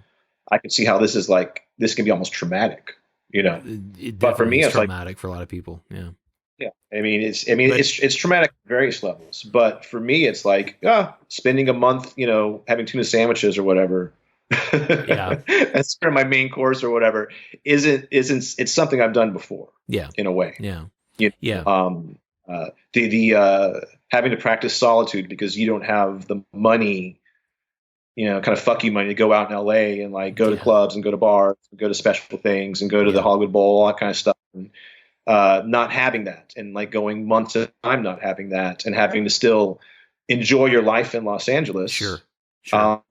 I can see how this can be almost traumatic. it But for definitely me, is it's like, traumatic for a lot of people. Yeah. yeah, it's traumatic at various levels. But for me, it's like spending a month, having tuna sandwiches or whatever. Yeah. That's sort of my main course or whatever. Isn't it's something I've done before. Yeah. In a way. Yeah. Yeah. Having to practice solitude because you don't have the money, kind of fuck you money to go out in LA and like go to clubs and go to bars and go to special things and go to the Hollywood Bowl, all that kind of stuff. And, not having that and like going months at a time, not having that and having to still enjoy your life in Los Angeles. Sure. I'm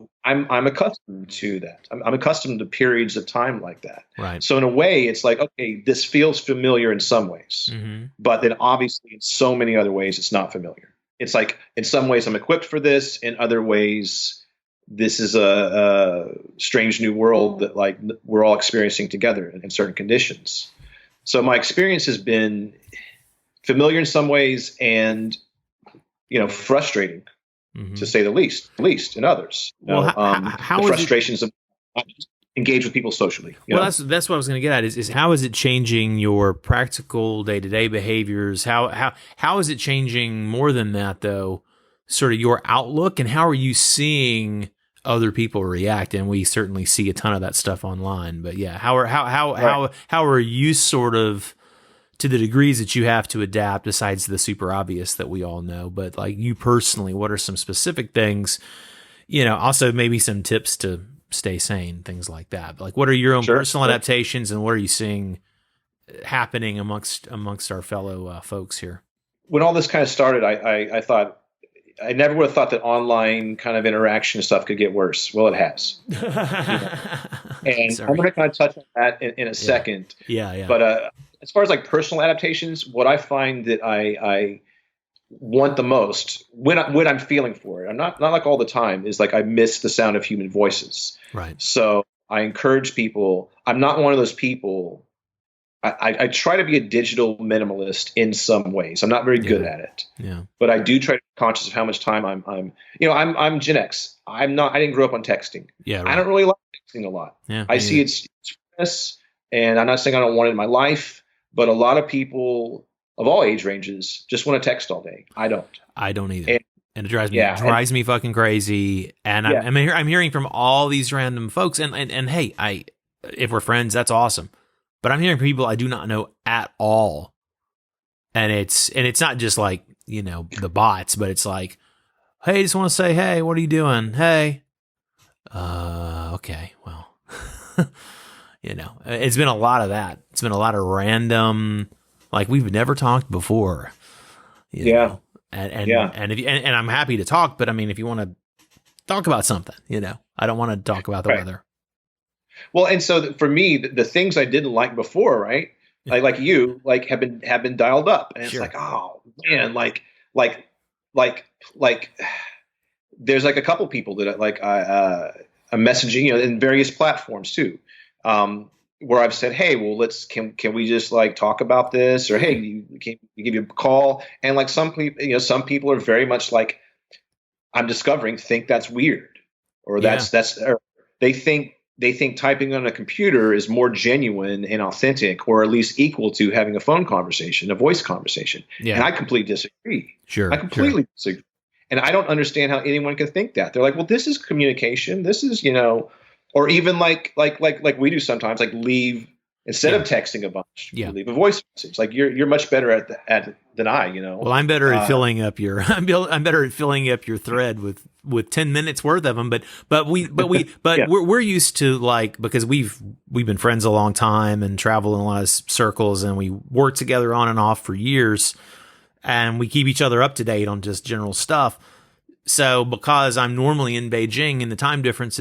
accustomed to that. I'm accustomed to periods of time like that. Right. So in a way, it's like, okay, this feels familiar in some ways, but then obviously in so many other ways, it's not familiar. It's like in some ways I'm equipped for this. In other ways, this is a strange new world that like we're all experiencing together in certain conditions. So my experience has been familiar in some ways and, frustrating. To say the least in others. Well, how the frustrations of engage with people socially. Well, that's what I was going to get at is how is it changing your practical day-to-day behaviors? How is it changing more than that though? Sort of your outlook, and how are you seeing other people react? And we certainly see a ton of that stuff online. But yeah, how are you sort of, to the degrees that you have to adapt, besides the super obvious that we all know, but like you personally, what are some specific things, also maybe some tips to stay sane, things like that. But like, what are your own personal adaptations and what are you seeing happening amongst our fellow folks here? When all this kind of started, I thought, I never would have thought that online kind of interaction stuff could get worse. Well, it has. And I'm going to kind of touch on that in a second. Yeah. But as far as like personal adaptations, what I find that I want the most when I'm feeling for it, I'm not like all the time, is like I miss the sound of human voices. Right. So I encourage people. I'm not one of those people. I try to be a digital minimalist in some ways. I'm not very good at it. Yeah. But I do try to be conscious of how much time I'm Gen X. I didn't grow up on texting. Yeah. Right. I don't really like texting a lot. Yeah, I see it's famous, and I'm not saying I don't want it in my life, but a lot of people of all age ranges just want to text all day. I don't either. And it drives me fucking crazy. And I'm hearing from all these random folks and hey, if we're friends, that's awesome. But I'm hearing from people I do not know at all. And it's not just like, the bots, but it's like, hey, just want to say, hey, what are you doing? Hey. Okay. Well, it's been a lot of that. It's been a lot of random, like we've never talked before. You know? And I'm happy to talk, but I mean, if you want to talk about something, I don't want to talk about the weather. Well, and so for me, the things I didn't like before, right? Like you, like have been dialed up, and it's like, oh man, like there's like a couple people that I'm messaging, in various platforms too, where I've said, hey, well, can we just like talk about this, or hey, can we give you a call? And like some people are very much like, I'm discovering think that's weird, or or they think typing on a computer is more genuine and authentic, or at least equal to having a phone conversation, a voice conversation. Yeah. And I completely disagree. I completely disagree. And I don't understand how anyone can think that. They're like, well, this is communication. This is, or even like we do sometimes, like leave instead of texting a bunch, leave a voice message. Like you're much better at than I, Well, I'm better at filling up your I'm better at filling up your thread with 10 minutes worth of them. But we're used to, like, because we've been friends a long time and travel in a lot of circles, and we work together on and off for years, and we keep each other up to date on just general stuff. So because I'm normally in Beijing and the time difference,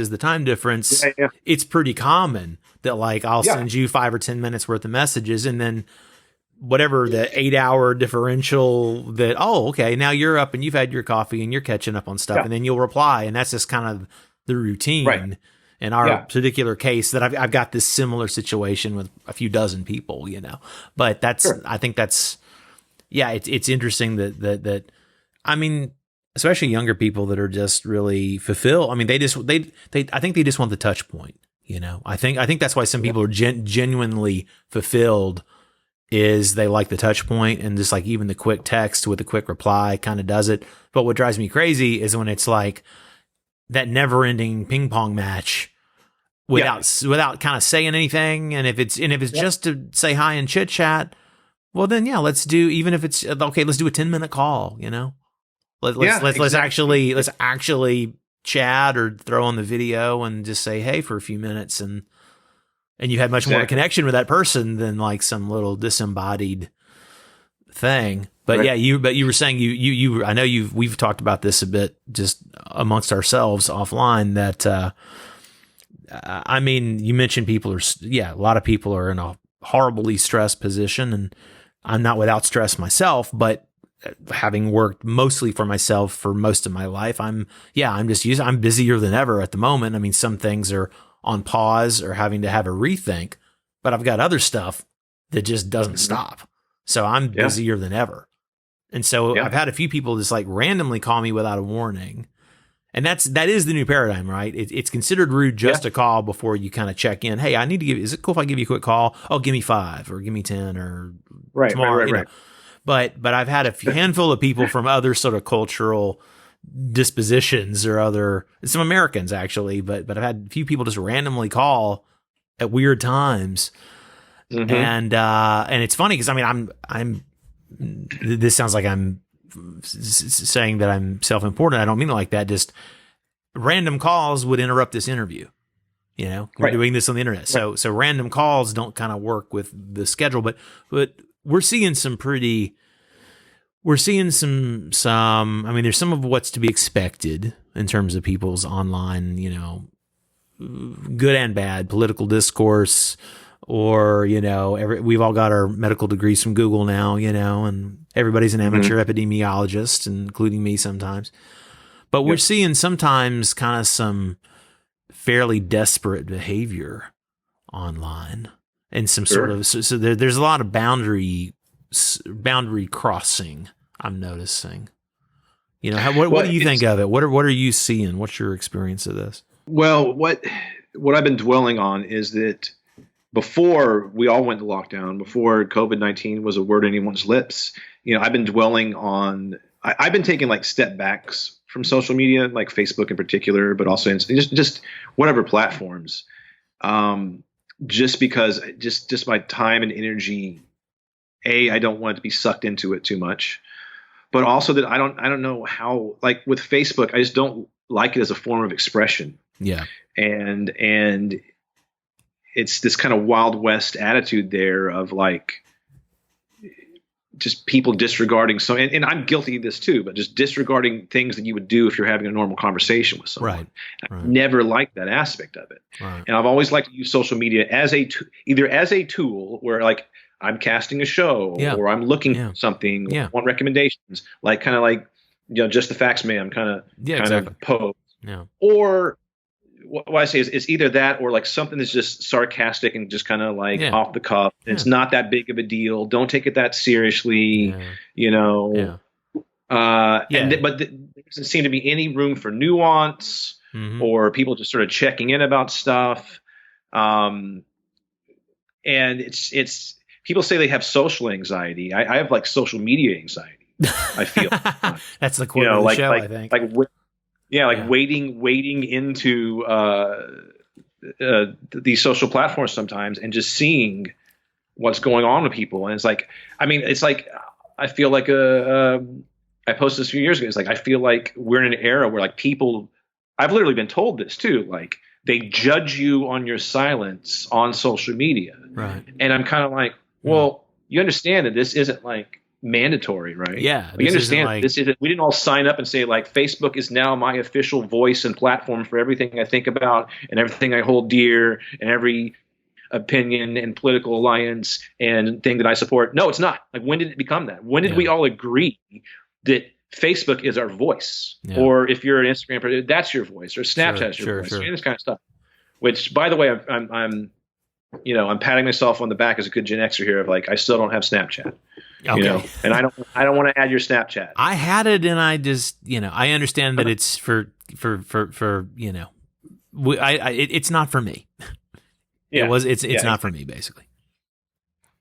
it's pretty common that like I'll send you 5 or 10 minutes worth of messages, and then whatever the 8-hour differential that, oh, okay, now you're up and you've had your coffee and you're catching up on stuff, and then you'll reply, and that's just kind of the routine. Right. In our particular case, that I've got this similar situation with a few dozen people, but that's, I think that's, it's interesting that I mean, especially younger people that are just really fulfilled. I mean, I think they just want the touch point, I think that's why some people are genuinely fulfilled, is they like the touch point, and just like even the quick text with a quick reply kind of does it. But what drives me crazy is when it's like that never ending ping pong match without kind of saying anything. And if it's just to say hi and chit chat, well then, let's do, even if it's okay, let's do a 10-minute call, let's actually chat or throw on the video and just say, hey, for a few minutes. And you had much more connection with that person than like some little disembodied thing. But you were saying you I know we've talked about this a bit just amongst ourselves offline, that I mean, you mentioned people are a lot of people are in a horribly stressed position, and I'm not without stress myself, but having worked mostly for myself for most of my life, I'm busier than ever at the moment. I mean, some things are on pause or having to have a rethink, but I've got other stuff that just doesn't stop. So I'm busier than ever. And so I've had a few people just like randomly call me without a warning. And that is the new paradigm, right? It's considered rude just to call before you kind of check in. Hey, is it cool if I give you a quick call? Oh, give me 5 or give me 10 or tomorrow. Right. But I've had a handful of people from other sort of cultural dispositions or some Americans actually, but I've had a few people just randomly call at weird times. Mm-hmm. And it's funny because I mean, I'm this sounds like I'm saying that I'm self-important. I don't mean it like that. Just random calls would interrupt this interview. We're doing this on the internet. So random calls don't kind of work with the schedule, but we're seeing some I mean, there's some of what's to be expected in terms of people's online, good and bad political discourse, or, we've all got our medical degrees from Google now, and everybody's an amateur epidemiologist, including me sometimes. But we're seeing sometimes kind of some fairly desperate behavior online, and some sort of, so there's a lot of boundary crossing, I'm noticing. What do you think of it? What are you seeing? What's your experience of this? Well, what I've been dwelling on is that before we all went to lockdown, before COVID-19 was a word on anyone's lips, I've been dwelling on, I've been taking like step backs from social media, like Facebook in particular, but also just whatever platforms, just because just my time and energy, I don't want to be sucked into it too much, but also that I don't know how, like with Facebook, I just don't like it as a form of expression. Yeah. And it's this kind of Wild West attitude there of like just people disregarding and I'm guilty of this too, but just disregarding things that you would do if you're having a normal conversation with someone. Right. I've never liked that aspect of it. Right. And I've always liked to use social media as either as a tool where like I'm casting a show or I'm looking for something, want recommendations, like kind of like, just the facts, man, kind of pose. Yeah. Or what I say is it's either that or like something that's just sarcastic and just kind of like off the cuff. It's not that big of a deal. Don't take it that seriously, but there doesn't seem to be any room for nuance or people just sort of checking in about stuff. And it's people say they have social anxiety. I have like social media anxiety. I feel that's the quote of the show, I think. Wading into these social platforms sometimes and just seeing what's going on with people. And it's like, I mean, it's like, I feel like I posted this a few years ago. It's like, I feel like we're in an era where like people, I've literally been told this too, like they judge you on your silence on social media. Right. And I'm kind of like, well, you understand that this isn't like mandatory, right? Yeah. We understand this isn't, we didn't all sign up and say like Facebook is now my official voice and platform for everything I think about and everything I hold dear and every opinion and political alliance and thing that I support. No, it's not. Like, when did it become that? When did we all agree that Facebook is our voice? Yeah. Or if you're an Instagram person, that's your voice, or Snapchat is your voice, and this kind of stuff. Which, by the way, I'm patting myself on the back as a good Gen Xer here of like, I still don't have Snapchat. Okay. And I don't want to add your Snapchat. I had it, and I just, I understand that it's for it's not for me. Yeah. It's not for me, basically.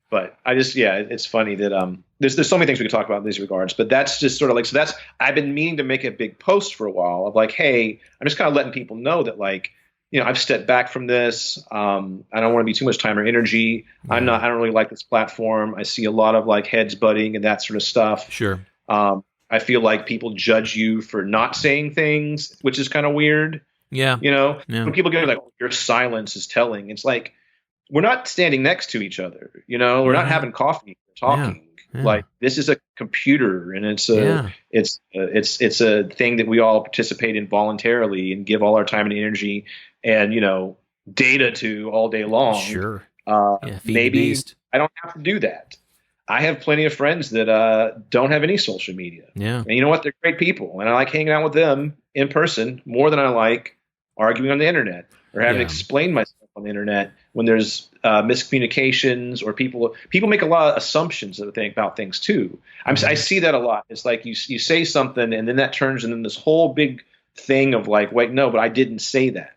But I just, it's funny that there's so many things we could talk about in these regards, but that's just sort of like, so I've been meaning to make a big post for a while of like, hey, I'm just kind of letting people know that, like, I've stepped back from this. I don't want to be too much time or energy. I don't really like this platform. I see a lot of like heads butting and that sort of stuff. Sure. I feel like people judge you for not saying things, which is kind of weird. Yeah. When people get like, your silence is telling, it's like, we're not standing next to each other. We're not having coffee, we're talking. Yeah. Like, this is a computer, and it's a thing that we all participate in voluntarily and give all our time and energy and data to all day long. Sure. Maybe I don't have to do that. I have plenty of friends that don't have any social media. Yeah. And you know what? They're great people, and I like hanging out with them in person more than I like arguing on the internet or having to explain myself on the internet when there's miscommunications, or people make a lot of assumptions about things too. I see that a lot. It's like you say something, and then that turns into this whole big thing of like, wait, no, but I didn't say that.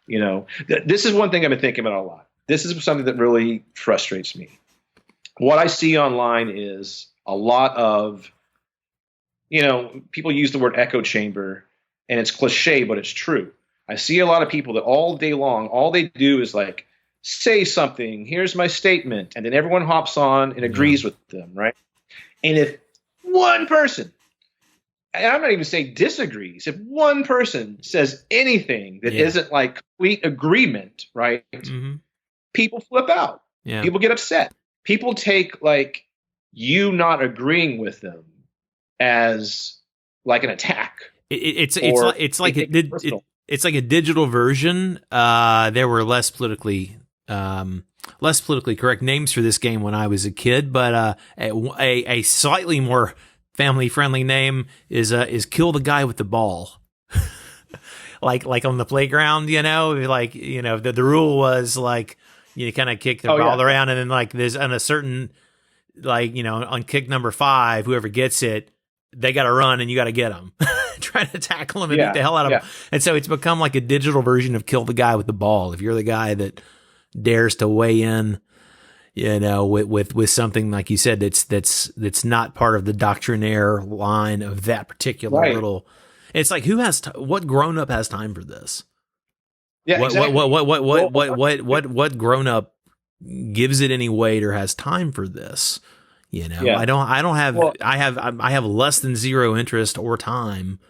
This is one thing I've been thinking about a lot. This is something that really frustrates me. What I see online is a lot of, people use the word echo chamber, and it's cliche, but it's true. I see a lot of people that all day long, all they do is like, say something, here's my statement, and then everyone hops on and agrees with them, right? And if one person, and I'm not even saying disagrees, if one person says anything that isn't like complete agreement, right? Mm-hmm. People flip out. Yeah. People get upset. People take like you not agreeing with them as like an attack. It's like a digital version. There were less politically correct names for this game when I was a kid, but a slightly more family friendly name is kill the guy with the ball. like on the playground, the rule was like, you kind of kick the ball around, and then like there's on a certain, like, on kick number 5, whoever gets it, they got to run and you got to get them. Try to tackle them and beat the hell out of them. And so it's become like a digital version of kill the guy with the ball. If you're the guy that dares to weigh in, with something like you said, that's not part of the doctrinaire line of that particular little. It's like, what grown up has time for this? Yeah, exactly. What grown up gives it any weight or has time for this? I have less than zero interest or time.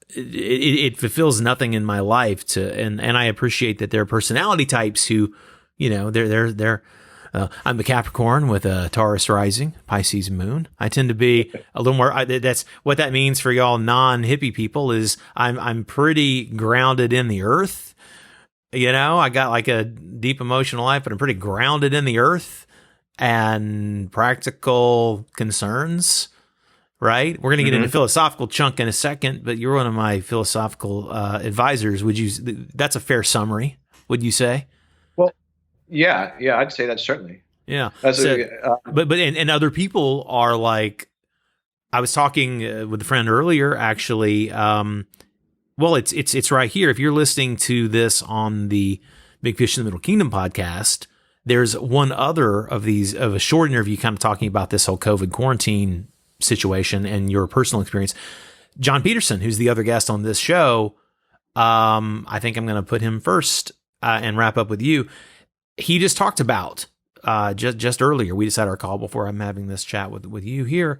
It fulfills nothing in my life and I appreciate that there are personality types who, they're I'm a Capricorn with a Taurus rising, Pisces moon. I tend to be a little more, that's what that means for y'all non-hippie people is I'm pretty grounded in the earth. I got like a deep emotional life, but I'm pretty grounded in the earth and practical concerns, right? We're going to get into philosophical chunk in a second, but you're one of my philosophical advisors. That's a fair summary, would you say? Well, yeah, I'd say that certainly. Yeah. But other people are like, I was talking with a friend earlier, actually, well, it's right here. If you're listening to this on the Big Fish in the Middle Kingdom podcast, there's one other of a short interview kind of talking about this whole COVID quarantine situation and your personal experience. John Peterson, who's the other guest on this show, I think I'm going to put him first and wrap up with you. He just talked about just earlier. We just had our call before I'm having this chat with you here.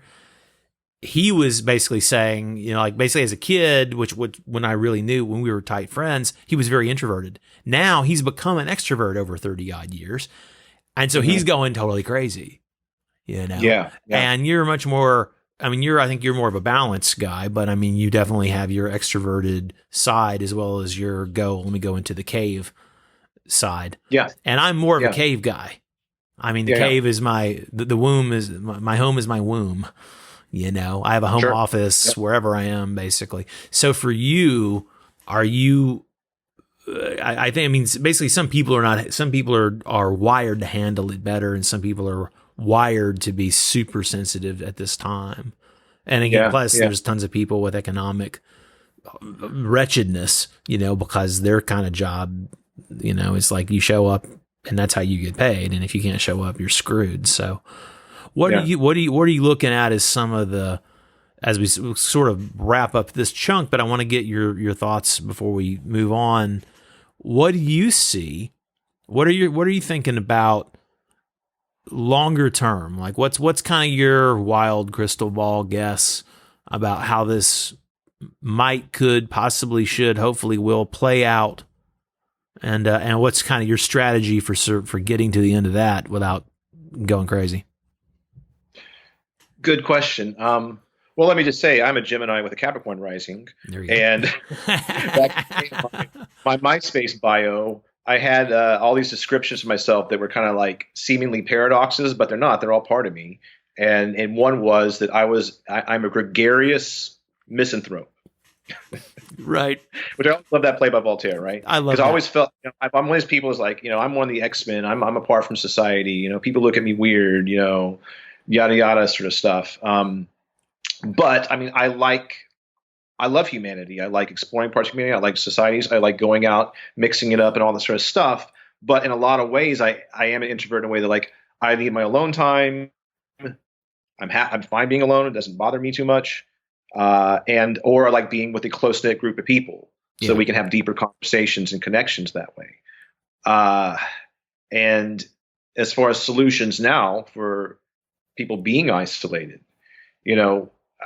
He was basically saying, basically as a kid, which when I really knew, when we were tight friends, he was very introverted. Now he's become an extrovert over 30 odd years. And so he's going totally crazy, Yeah. And you're much more, I think you're more of a balanced guy, but you definitely have your extroverted side as well as your let me go into the cave side. Yeah. And I'm more of a Yeah. cave guy. I mean, the Yeah. cave is the womb is my home is my womb. You know, I have a home Sure. office Yep. wherever I am, basically. So for you, are you? I think. I mean, basically, some people are not. Some people are wired to handle it better, and some people are wired to be super sensitive at this time. And again, Yeah. plus Yeah. there's tons of people with economic wretchedness, you know, because their kind of job, you know, is like you show up and that's how you get paid, and if you can't show up, you're screwed. So, what are you looking at as some of the, as we sort of wrap up this chunk? But I want to get your thoughts before we move on. What do you see? What are you thinking about longer term? Like what's kind of your wild crystal ball guess about how this might, could, possibly, should, hopefully will play out, and what's kind of your strategy for getting to the end of that without going crazy? Good question. Well, let me just say, I'm a Gemini with a Capricorn rising, There you go. and back in my MySpace bio, I had all these descriptions of myself that were kind of like seemingly paradoxes, but they're not. They're all part of me. And one was that I'm a gregarious misanthrope. Right. Which I love that play by Voltaire, right? I love because that. I always felt, I'm one of those people who's like, I'm one of the X-Men. I'm apart from society. People look at me weird. Yada yada sort of stuff. But I mean, I love humanity. I like exploring parts of humanity. I like societies. I like going out, mixing it up, and all this sort of stuff. But in a lot of ways, I am an introvert in a way that like I need my alone time. I'm fine being alone. It doesn't bother me too much. Or I like being with a close knit group of people, so we can have deeper conversations and connections that way. And as far as solutions now for people being isolated,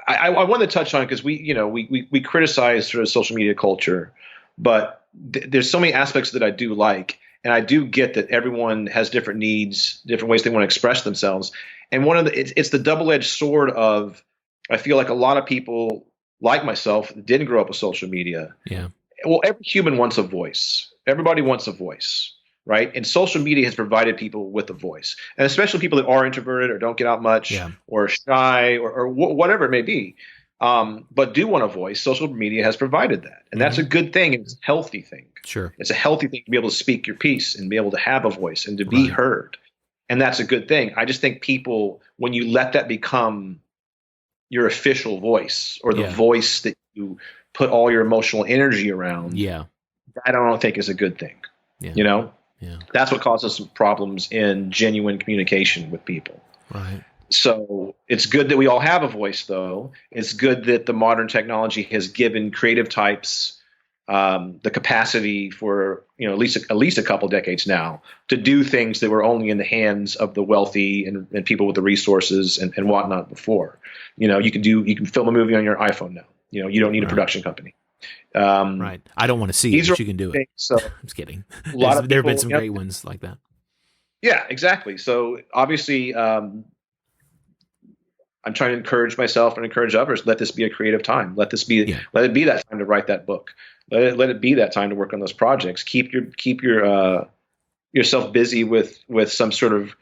I want to touch on it because we criticize sort of social media culture, but there's so many aspects that I do like, and I do get that everyone has different needs, different ways they want to express themselves. And it's the double-edged sword of, I feel like a lot of people like myself didn't grow up with social media. Yeah. Well, every human wants a voice. Everybody wants a voice. Right. And social media has provided people with a voice, and especially people that are introverted or don't get out much or shy or whatever it may be, but do want a voice. Social media has provided that. And that's a good thing. It's a healthy thing. Sure. It's a healthy thing to be able to speak your piece and be able to have a voice and to be heard. And that's a good thing. I just think people, when you let that become your official voice or the voice that you put all your emotional energy around, I don't think is a good thing. Yeah. That's what causes some problems in genuine communication with people. Right. So it's good that we all have a voice, though. It's good that the modern technology has given creative types the capacity for at least a couple decades now to do things that were only in the hands of the wealthy and people with the resources and whatnot before. You can film a movie on your iPhone now. You don't need a production company. Right. I don't want to see it, but you can do it. So I'm just kidding. There have been some great ones like that. Yeah, exactly. So obviously, I'm trying to encourage myself and encourage others. Let this be a creative time. Let it be that time to write that book. Let it be that time to work on those projects. Keep your yourself busy with some sort of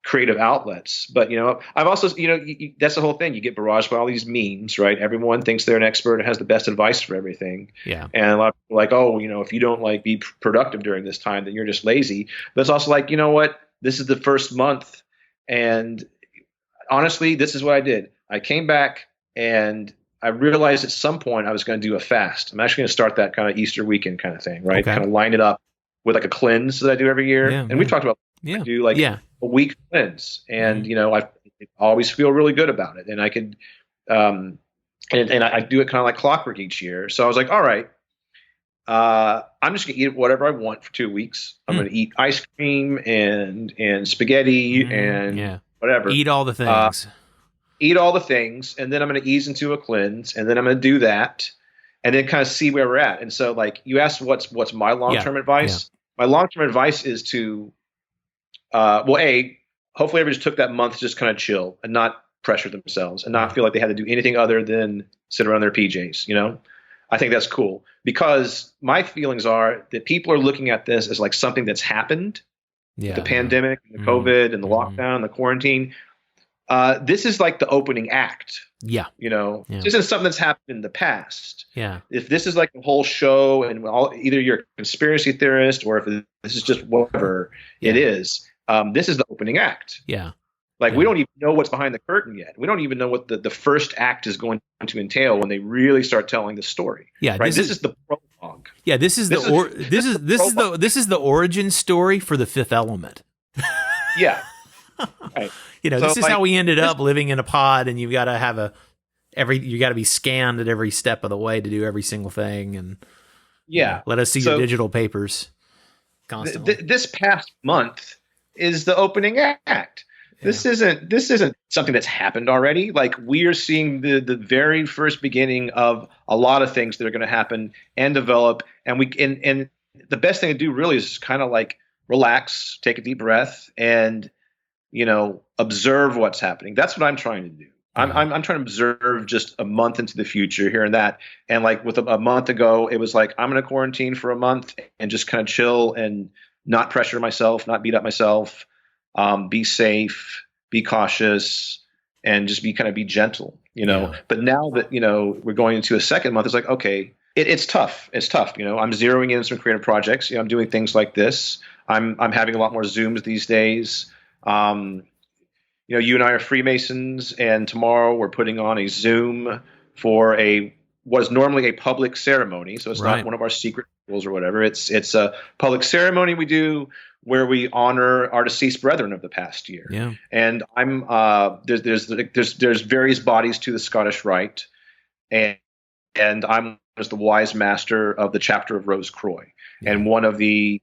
creative outlets. But I've also that's the whole thing. You get barraged by all these memes, right? Everyone thinks they're an expert and has the best advice for everything. Yeah. And a lot of people are like, oh, if you don't be productive during this time, then you're just lazy. But it's also like, what? This is the first month, and honestly, this is what I did. I came back and I realized at some point I was going to do a fast. I'm actually going to start that kind of Easter weekend kind of thing, right? Okay. Kind of line it up with like a cleanse that I do every year. And we've talked about I do a week cleanse, and I always feel really good about it. And I could, and I do it kind of like clockwork each year. So I was like, all right, I'm just gonna eat whatever I want for 2 weeks. I'm gonna eat ice cream and spaghetti and whatever. Eat all the things. Eat all the things, and then I'm gonna ease into a cleanse, and then I'm gonna do that, and then kind of see where we're at. And so, like, you asked what's my long-term advice. My long-term advice is to, hopefully everybody just took that month to just kind of chill and not pressure themselves and not feel like they had to do anything other than sit around their PJs, I think that's cool because my feelings are that people are looking at this as like something that's happened, the pandemic, and the COVID, and the lockdown, the quarantine. This is like the opening act. Yeah. This isn't something that's happened in the past. Yeah. If this is like the whole show and either you're a conspiracy theorist or if this is just whatever it is, this is the opening act. Yeah. Like we don't even know what's behind the curtain yet. We don't even know what the first act is going to entail when they really start telling the story. Yeah. Right. This is the prologue. Yeah. This is the origin story for the Fifth Element. Yeah. Right. This is how we ended up living in a pod, and you've got to have you got to be scanned at every step of the way to do every single thing, and let us see your digital papers constantly. This past month is the opening act. Yeah. This isn't something that's happened already. Like we are seeing the very first beginning of a lot of things that are going to happen and develop, and the best thing to do really is kind of like relax, take a deep breath, and observe what's happening. That's what I'm trying to do. I'm trying to observe just a month into the future here and that. And like with a month ago, it was like, I'm going to quarantine for a month and just kind of chill and not pressure myself, not beat up myself, be safe, be cautious, and just be gentle, But now that, we're going into a second month, it's like, okay, it's tough. It's tough. I'm zeroing in some creative projects. I'm doing things like this. I'm having a lot more Zooms these days. You and I are Freemasons, and tomorrow we're putting on a Zoom for what is normally a public ceremony. So it's not one of our secret rules or whatever. It's a public ceremony we do where we honor our deceased brethren of the past year. Yeah. And I'm there's various bodies to the Scottish Rite, and I'm the wise master of the chapter of Rose Croix. Yeah. And one of the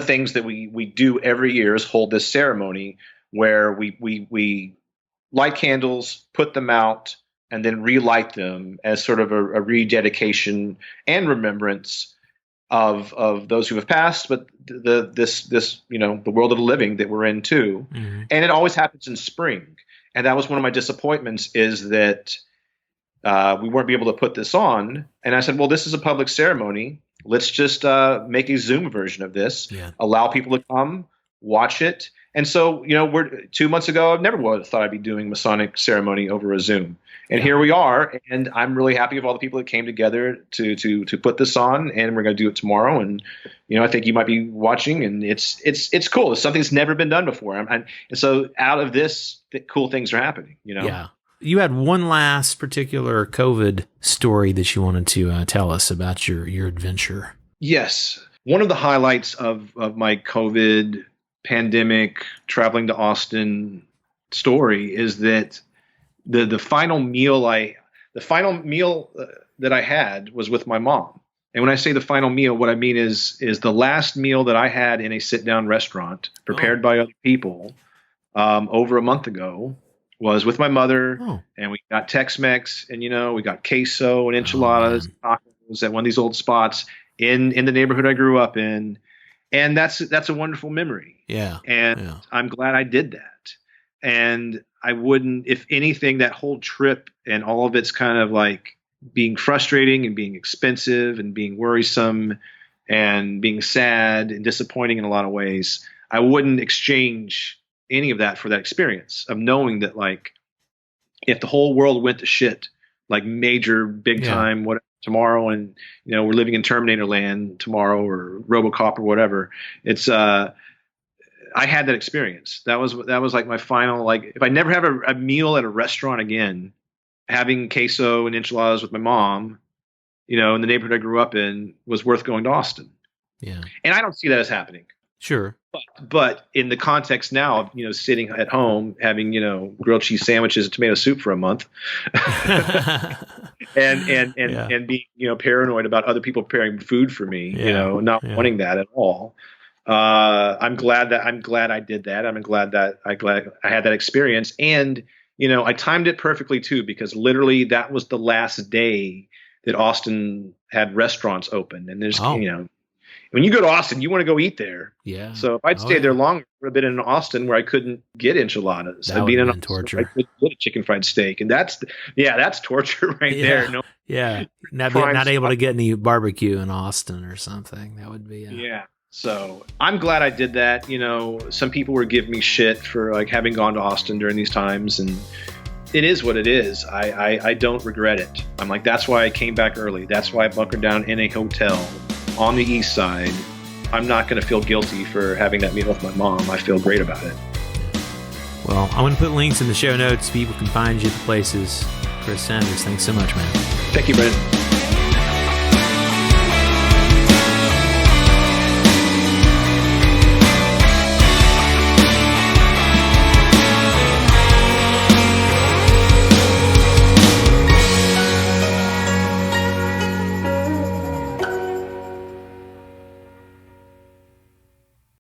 things that we do every year is hold this ceremony where we light candles, put them out, and then relight them as sort of a rededication and remembrance of those who have passed, but this the world of the living that we're in too. Mm-hmm. And it always happens in spring. And that was one of my disappointments, is that we weren't able to put this on. And I said, well, this is a public ceremony. Let's just make a Zoom version of this, allow people to come, watch it. And so, we're 2 months ago, I never would have thought I'd be doing Masonic ceremony over a Zoom. And here we are. And I'm really happy with all the people that came together to put this on. And we're going to do it tomorrow. And, I think you might be watching, and it's cool. It's something that's never been done before. And so out of this, cool things are happening, Yeah. You had one last particular COVID story that you wanted to tell us about your adventure. Yes. One of the highlights of my COVID pandemic traveling to Austin story is that the final meal that I had was with my mom. And when I say the final meal, what I mean is the last meal that I had in a sit-down restaurant prepared by other people over a month ago was with my mother, and we got Tex-Mex, and we got queso and enchiladas, and tacos at one of these old spots in the neighborhood I grew up in, and that's a wonderful memory. Yeah, and I'm glad I did that. And I wouldn't, if anything, that whole trip and all of it's kind of like being frustrating and being expensive and being worrisome and being sad and disappointing in a lot of ways, I wouldn't exchange any of that for that experience of knowing that, like, if the whole world went to shit, like major big time whatever tomorrow, and we're living in Terminator land tomorrow or RoboCop or whatever, it's I had that experience. That was like my final, like, if I never have a meal at a restaurant again, having queso and enchiladas with my mom, in the neighborhood I grew up in, was worth going to Austin. Yeah. And I don't see that as happening. Sure. But in the context now of, sitting at home, having, grilled cheese sandwiches and tomato soup for a month and being, paranoid about other people preparing food for me, not wanting that at all. I'm glad I did that. I'm glad I had that experience. And, I timed it perfectly too, because literally that was the last day that Austin had restaurants open. And there's, When you go to Austin, you want to go eat there. Yeah. So if I'd stayed there longer, I would have been in Austin where I couldn't get enchiladas. That I'd would be have in been Austin torture. where I couldn't get a chicken fried steak, and that's torture right there. No, Yeah. Not able to get any barbecue in Austin or something. That would be. Yeah. So I'm glad I did that. Some people were giving me shit for like having gone to Austin during these times, and it is what it is. I don't regret it. I'm like, that's why I came back early. That's why I bunkered down in a hotel on the east side. I'm not going to feel guilty for having that meal with my mom. I feel great about it. Well, I'm going to put links in the show notes. People can find you at the places. Chris Sanders, thanks so much, man. Thank you, Brandon.